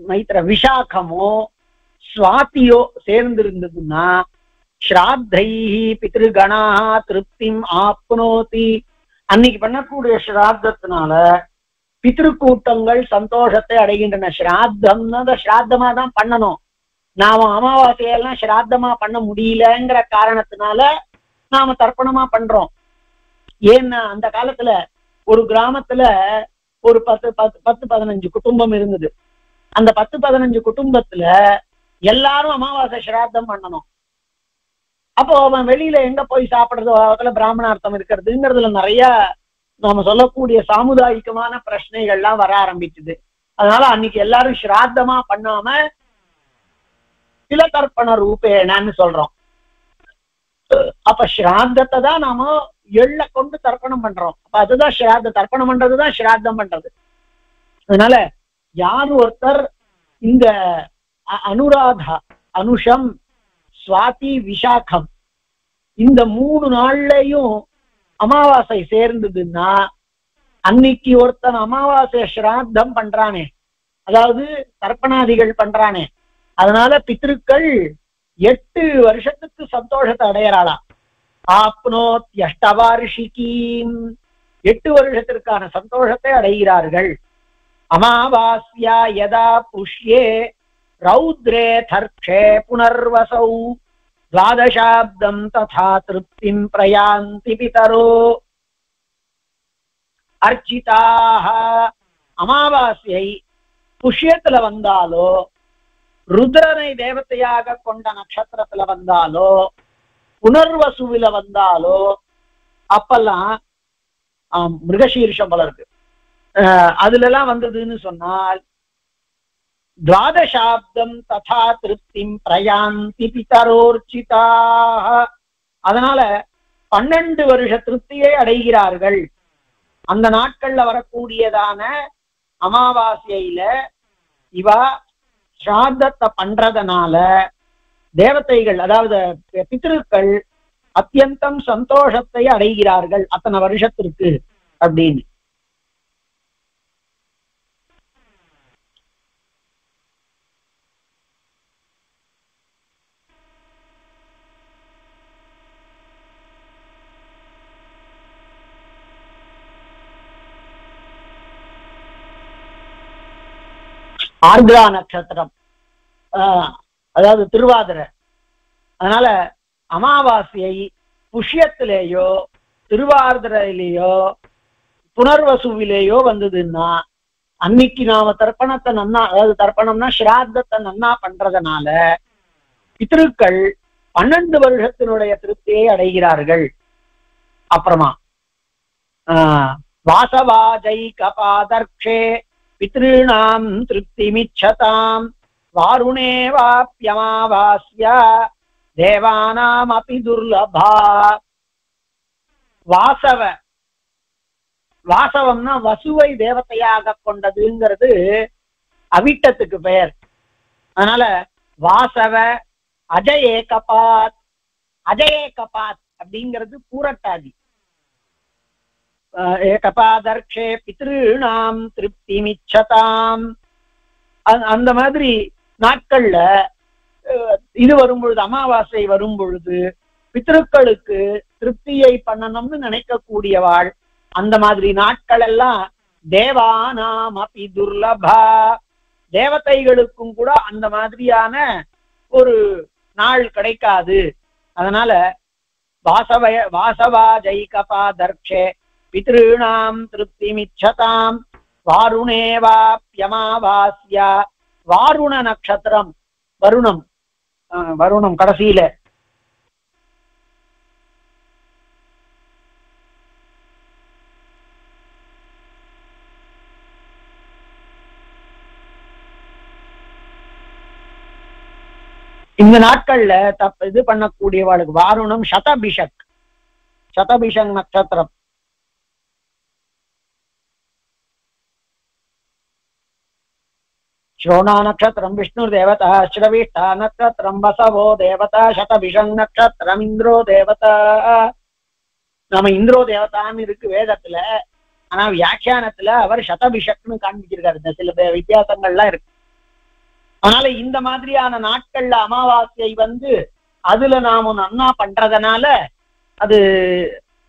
மைத்திர விசாகமோ சுவாத்தியோ சேர்ந்திருந்ததுன்னா ஸ்ராத்தைஹி பித்ருகணா திருப்திம் ஆப்னோதி, அன்னைக்கு பண்ணக்கூடிய ஸ்ராத்தத்தினால பித்ரு கூட்டங்கள் சந்தோஷத்தை அடைகின்றன. ஸ்ராத்தம்னா ஸ்ராத்தமா தான் பண்ணணும். நாம அமாவாசையெல்லாம் ஸ்ராத்தமா பண்ண முடியலங்கிற காரணத்தினால நாம தர்ப்பணமா பண்றோம். ஏன்னா அந்த காலத்துல ஒரு கிராமத்துல ஒரு 10-15 குடும்பம் இருந்தது. அந்த 10-15 குடும்பத்துல எல்லாரும் அமாவாசை ஸ்ராத்தம் பண்ணணும். அப்போ அவன் வெளியில எங்க போய் சாப்பிடுறது, அதுல பிராமணார்த்தம் இருக்கிறதுங்கிறதுல நிறைய நாம சொல்லக்கூடிய சாமுதாயிகமான பிரச்சனைகள்லாம் வர ஆரம்பிச்சுது. அதனால அன்னைக்கு எல்லாரும் ஸ்ராத்தமா பண்ணாம சில தர்ப்பண ரூபேணன்னு சொல்றோம். அப்ப ஸ்ராத்தத்தை தான் நாம எள்ள கொண்டு தர்ப்பணம் பண்றோம். அப்ப அதுதான் ஸ்ராத்த தர்ப்பணம் பண்றதுதான் ஸ்ராத்தம் பண்றது. அதனால யார் ஒருத்தர் இந்த அனுராதா, அனுஷம், சுவாதி, விசாகம் இந்த 3 நாள்லயும் அமாவாசை சேர்ந்ததுன்னா அன்னைக்கு ஒருத்தன் அமாவாசை ஸ்ராத்தம் பண்றானே, அதாவது தர்ப்பணாதிகள் பண்றானே, அதனால பித்ருக்கள் 8 வருஷத்துக்கு சந்தோஷத்தை அடையறாளா. ஆப்னோத்யஷ்டவார்ஷிகீம், 8 வருஷத்திற்கான சந்தோஷத்தை அடைகிறார்கள். அமாவாஸ்யா யதா புஷ்யே ரௌத்ரே தர்க்ஷே புனர்வசௌ துவாதசாப்தம் ததா திருப்திம் பிரயாந்தி பிதரோ அர்ச்சிதாக. அமாவாசையை புஷ்யத்துல வந்தாலோ, ருத்ரனை தேவதையாக கொண்ட நட்சத்திரத்துல வந்தாலோ, புனர்வசுவில வந்தாலோ, அப்பெல்லாம் மிருகசீர்ஷம் போல இருக்கு, அதுல எல்லாம் வந்ததுன்னு சொன்னால் துவாதசாப்தம் ததா திருப்திம் பிரயாந்தி பிதரோர்ச்சிதாக. அதனால 12 வருஷ திருப்தியை அடைகிறார்கள். அந்த நாட்கள்ல வரக்கூடியதான அமாவாசையில இவா ஸ்ராத்தத்தை பண்றதுனால தேவதைகள், அதாவது பித்ருக்கள் அத்தியந்தம் சந்தோஷத்தை அடைகிறார்கள் அத்தனை வருஷத்திற்கு அப்படின்னு. ஆர்திரா நட்சத்திரம், அதாவது திருவாதிரை. அதனால அமாவாசையை புஷ்யத்திலேயோ திருவாதிரையிலேயோ புனர்வசுவிலேயோ வந்ததுன்னா அன்னைக்கு நாம தர்ப்பணத்தை நன்னா, அதாவது தர்ப்பணம்னா ஸ்ராத்தத்தை நன்னா பண்றதுனால பித்ருக்கள் 12 வருஷத்தினுடைய திருப்தியை அடைகிறார்கள். அப்புறமா வாசவாஜை கபாதர்க்ஷே பித்ருணாம் திருப்திமிச்சதாம் வாருணே வாப்யமாவாஸ்யா தேவானாம் அபி துர்லபா. வாசவம்னா வசுவை தேவதையாக கொண்டதுங்கிறது அவிட்டத்துக்கு பெயர். அதனால வாசவ அஜயேகபாத். அஜயேகபாத் அப்படிங்கிறது பூரட்டாதி. ஏகபாதர்க்ஷே பித்ருணாம் திருப்திமிச்சதாம். அந்த மாதிரி நாட்கள்ல இது வரும்பொழுது, அமாவாசை வரும் பொழுது பித்ருக்களுக்கு திருப்தியை பண்ணணும்னு நினைக்கக்கூடியவாள். அந்த மாதிரி நாட்கள் எல்லாம் தேவானாம் அபி துர்லபா. தேவதைகளுக்கும் கூட அந்த மாதிரியான ஒரு நாள் கிடைக்காது. அதனால வாசவாஜை கபாதர்க்ஷே பித்ருணாம் திருப்திமிச்சதாம் வாருணேவாப்யமாவாஸ்யா. வாருண நட்சத்திரம், வருணம் கடைசியில. இந்த நாட்கள்ல இது பண்ணக்கூடியவாளுக்கு வாருணம் சதபிஷக் நட்சத்திரம். श्रोणा नक्षत्रम विष्णु देवता, श्रविष्ठा नक्षत्रम बसवो देवता, शतभिषं नक्षत्रम इंद्रो देवता. நம்ம இந்திரோ தேவதான்னு இருக்கு வேதத்துல. ஆனா வியாக்கியானத்துல அவர் சதபிஷக்னு காண்பிச்சிருக்காரு. இந்த சில வித்தியாசங்கள்லாம் இருக்கு. அதனால இந்த மாதிரியான நாட்கள்ல அமாவாசையை அதுல நாம நன்னா பண்றதுனால அது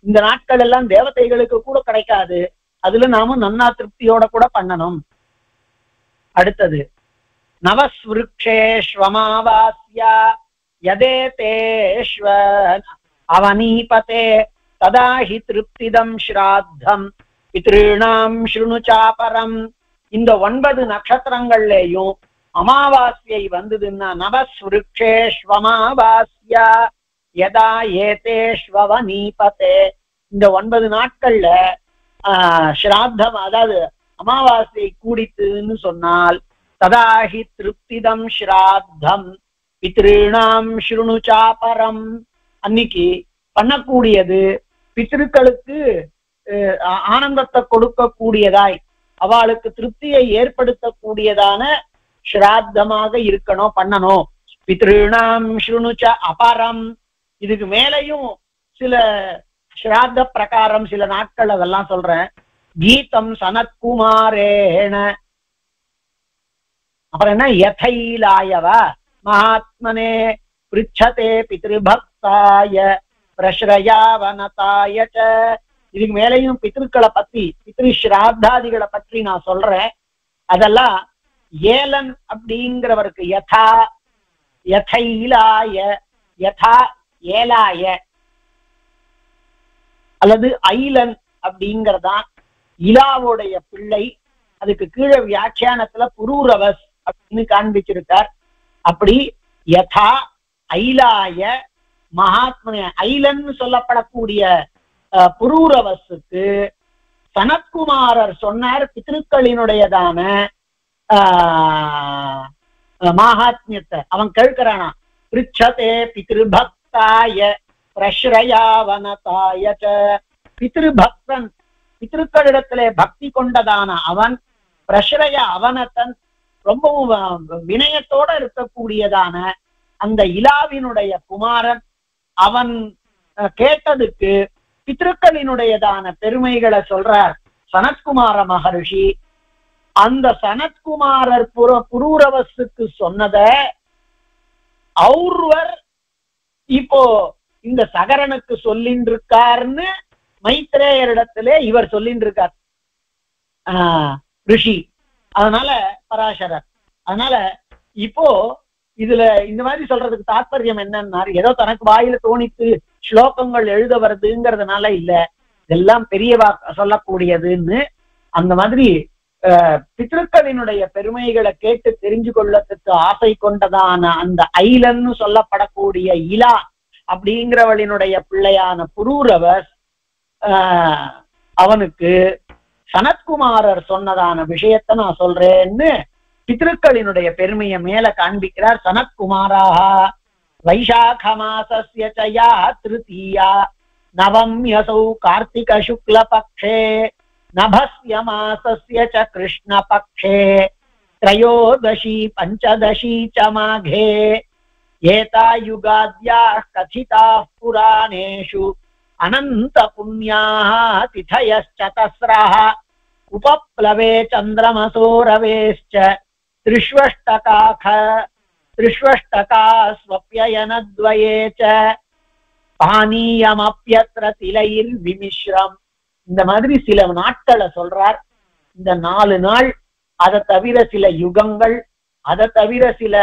இந்த நாட்கள் எல்லாம் தேவதைகளுக்கு கூட கிடைக்காது. அதுல நாம நன்னா திருப்தியோட கூட பண்ணணும். அடுத்தது நவஸ்விருக்ஷேஷ்வமாவாஸ்யா யதேதேஷ்வ அவனீபதே ததாஹி திருப்திதம் ஸ்ராத்தம் பித்ருணாம் ஸ்ருணுசாபரம். இந்த 9 நட்சத்திரங்கள்லயும் அமாவாசையை வந்ததுன்னா நவஸ்விருக்ஷேஷ்வமாவாஸ்யா யதா ஏதேஷ்வவனீபதே. இந்த 9 நாட்கள்ல ஸ்ராத்தம், அதாவது அமாவாசை கூடித்துன்னு சொன்னால் ததாஹி திருப்திதம் ஸ்ராத்தம் பித்ருணாம் ஸ்ருணுசாபரம். அன்னைக்கு பண்ணக்கூடியது பித்ருக்களுக்கு ஆனந்தத்தை கொடுக்கக்கூடியதாய், அவளுக்கு திருப்தியை ஏற்படுத்தக்கூடியதான ஸ்ராத்தமாக இருக்கணும், பண்ணணும். பித்ருணாம் ஸ்ருணுச்ச அபரம். இதுக்கு மேலையும் சில ஸ்ராத்த பிரகாரம் சில நாட்கள் அதெல்லாம் சொல்றேன். கீதம் சனத்குமாரேன. அப்புறம் என்ன, யதைலாயவா மகாத்மனே பிருச்சதே பித்ருபக்தாய பிரஸ்ரயாவனதாய. இதுக்கு மேலையும் பித்ருக்களை பத்தி, பித்ரு ஸ்ராத்தாதிகளை பற்றி நான் சொல்றேன். அதெல்லாம் ஏலன் அப்படிங்கிறவருக்கு யதா யதைலாய, யதா ஏலாய அல்லது ஐலன் அப்படிங்கிறதான் இலாவுடைய பிள்ளை. அதுக்கு கீழே வியாக்கியானத்துல புரூரவஸ் அப்படின்னு காண்பிச்சிருக்கார். அப்படி யதா ஐலாய மகாத்மனே, ஐலன் சொல்லப்படக்கூடிய புரூரவஸுக்கு சனத்குமாரர் சொன்னார் பித்ருக்களினுடையதான மகாத்மியத்தை. அவன் கேட்கிறானா, பிருச்சதே பித்ருபக்தாய பிரஸ்ரயாவனதாய. பித்ருபக்தன், பித்ருக்களிடத்திலே பக்தி கொண்டதான அவன், பிரஸ்ரய அவனத்தன், ரொம்பவும் வினயத்தோட இருக்கக்கூடியதான அந்த இலாவினுடைய குமாரன். அவன் கேட்டதுக்கு பித்ருக்களினுடையதான பெருமைகளை சொல்றார் சனத்குமார மகர்ஷி. அந்த சனத்குமாரர் புரூரவஸுக்கு சொன்னத ஒருவர் இப்போ இந்த சகரனுக்கு சொல்லின்னு இருக்காருன்னு மைத்ரேயரிடத்திலே இவர் சொல்லின்னு இருக்கார் ரிஷி. அதனால பராசரர். அதனால இப்போ இதுல இந்த மாதிரி சொல்றதுக்கு தாற்பயம் என்னன்னா, ஏதோ தனக்கு வாயில தோணித்து ஸ்லோகங்கள் எழுத வருதுங்கிறதுனால இல்ல, இதெல்லாம் பெரியவா சொல்லக்கூடியதுன்னு அந்த மாதிரி பித்ருக்களினுடைய பெருமைகளை கேட்டு தெரிஞ்சு கொள்ளத்துக்கு ஆசை கொண்டதான அந்த ஐலன்னு சொல்லப்படக்கூடிய இலா அப்படிங்கிறவளினுடைய பிள்ளையான புரூரவர் அவனுக்கு சனத்குமாரர் சொன்னதான விஷயத்த நான் சொல்றேன்னு பித்ருக்களினுடைய பெருமையை மேல காண்பிக்கிறார். சனத்குமாராக வைசாக மாசஸ்ய சயா திருத்தீயா நவம்யசௌ கார்த்திக சுக்ல பக்ஷே நபஸ்ய மாசஸ்ய ச கிருஷ்ண பக்ஷே த்ரயோதசி பஞ்சதசி ச மாഘே ஏதா யுகாத்யாः கதிதாः புராணேஷு அனந்த புண்ணியாः திதயश्चतस्रः उपप्लवे चन्द्रमसोरवेश्च त्रिष्वष्टका स्वप्ययनद्वये च பானீயமப்யத்ர திலையில் விமிஸ்ரம். இந்த மாதிரி சில நாட்களை சொல்றார். இந்த 4 நாள், அதை தவிர சில யுகங்கள், அதை தவிர சில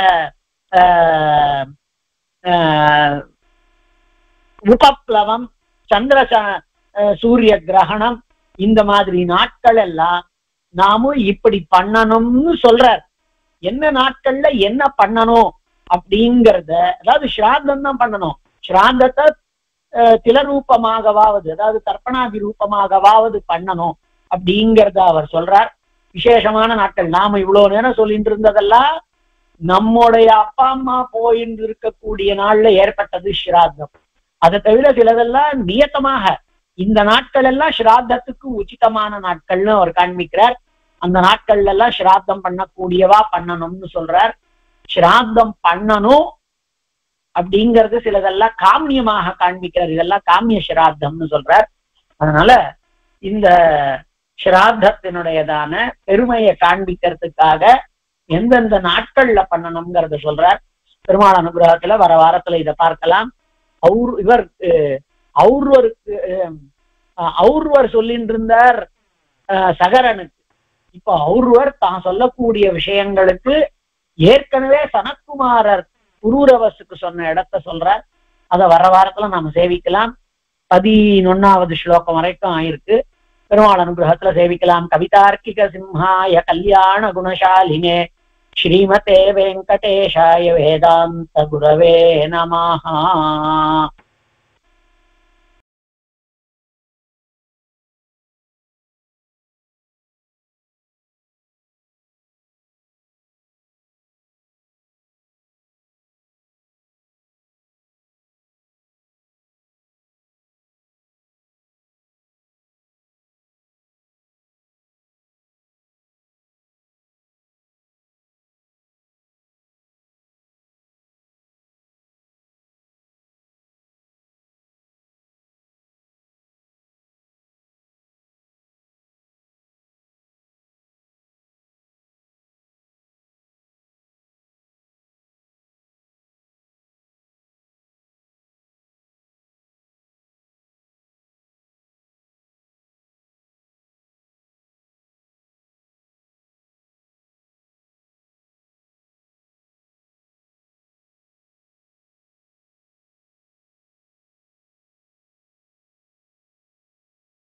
உபப்ளவம், சந்திர சூரிய கிரகணம், இந்த மாதிரி நாட்கள் எல்லாம் நாமும் இப்படி பண்ணணும்னு சொல்றார். என்ன நாட்கள்ல என்ன பண்ணணும் அப்படிங்கறத, அதாவது ஸ்ராத்தம் தான் பண்ணணும். ஸ்ராத்தத்தை திலரூபமாகவாவது, அதாவது தர்ப்பணாதி ரூபமாகவாவது பண்ணணும் அப்படிங்கறத அவர் சொல்றார். விசேஷமான நாட்கள். நாம இவ்வளவு நேரம் சொல்லிட்டு இருந்ததெல்லாம் நம்முடைய அப்பா அம்மா போயின்னு இருக்கக்கூடிய நாள்ல ஏற்பட்டது ஸ்ராத்தம். அதை தவிர சிலதெல்லாம் நியத்தமாக இந்த நாட்கள் எல்லாம் ஸ்ராத்தத்துக்கு உச்சிதமான நாட்கள்னு அவர் காண்பிக்கிறார். அந்த நாட்கள்ல எல்லாம் ஸ்ராத்தம் பண்ணக்கூடியவா பண்ணணும்னு சொல்றார். ஸ்ராத்தம் பண்ணணும் அப்படிங்கிறது சிலதெல்லாம் காமியமாக காண்பிக்கிறார். இதெல்லாம் காமிய ஸ்ராத்தம்னு சொல்றார். அதனால இந்த ஸ்ராத்தத்தினுடையதான பெருமையை காண்பிக்கிறதுக்காக எந்தெந்த நாட்கள்ல பண்ணணுங்கிறத சொல்றார். பெருமாள் அனுகிரகத்துல வர வாரத்துல இதை பார்க்கலாம். ஔர்வர் சொல்லிட்டு இருந்தார் சகரனுக்கு. இப்போ ஔர்வர் தான் சொல்லக்கூடிய விஷயங்களுக்கு ஏற்கனவே சனத்குமாரர் புரூரவசுக்கு சொன்ன இடத்த சொல்றார். அதை வர வாரத்துல நாம சேவிக்கலாம். 11வது ஸ்லோகம் வரைக்கும் ஆயிருக்கு. பெருமாள் அனுகிரகத்துல சேவிக்கலாம். கவிதார்க்கிக சிம்ஹாய கல்யாண குணசாலினே ஸ்ரீமதே வெங்கடேஷாய வேதாந்த குரவே நமஹ.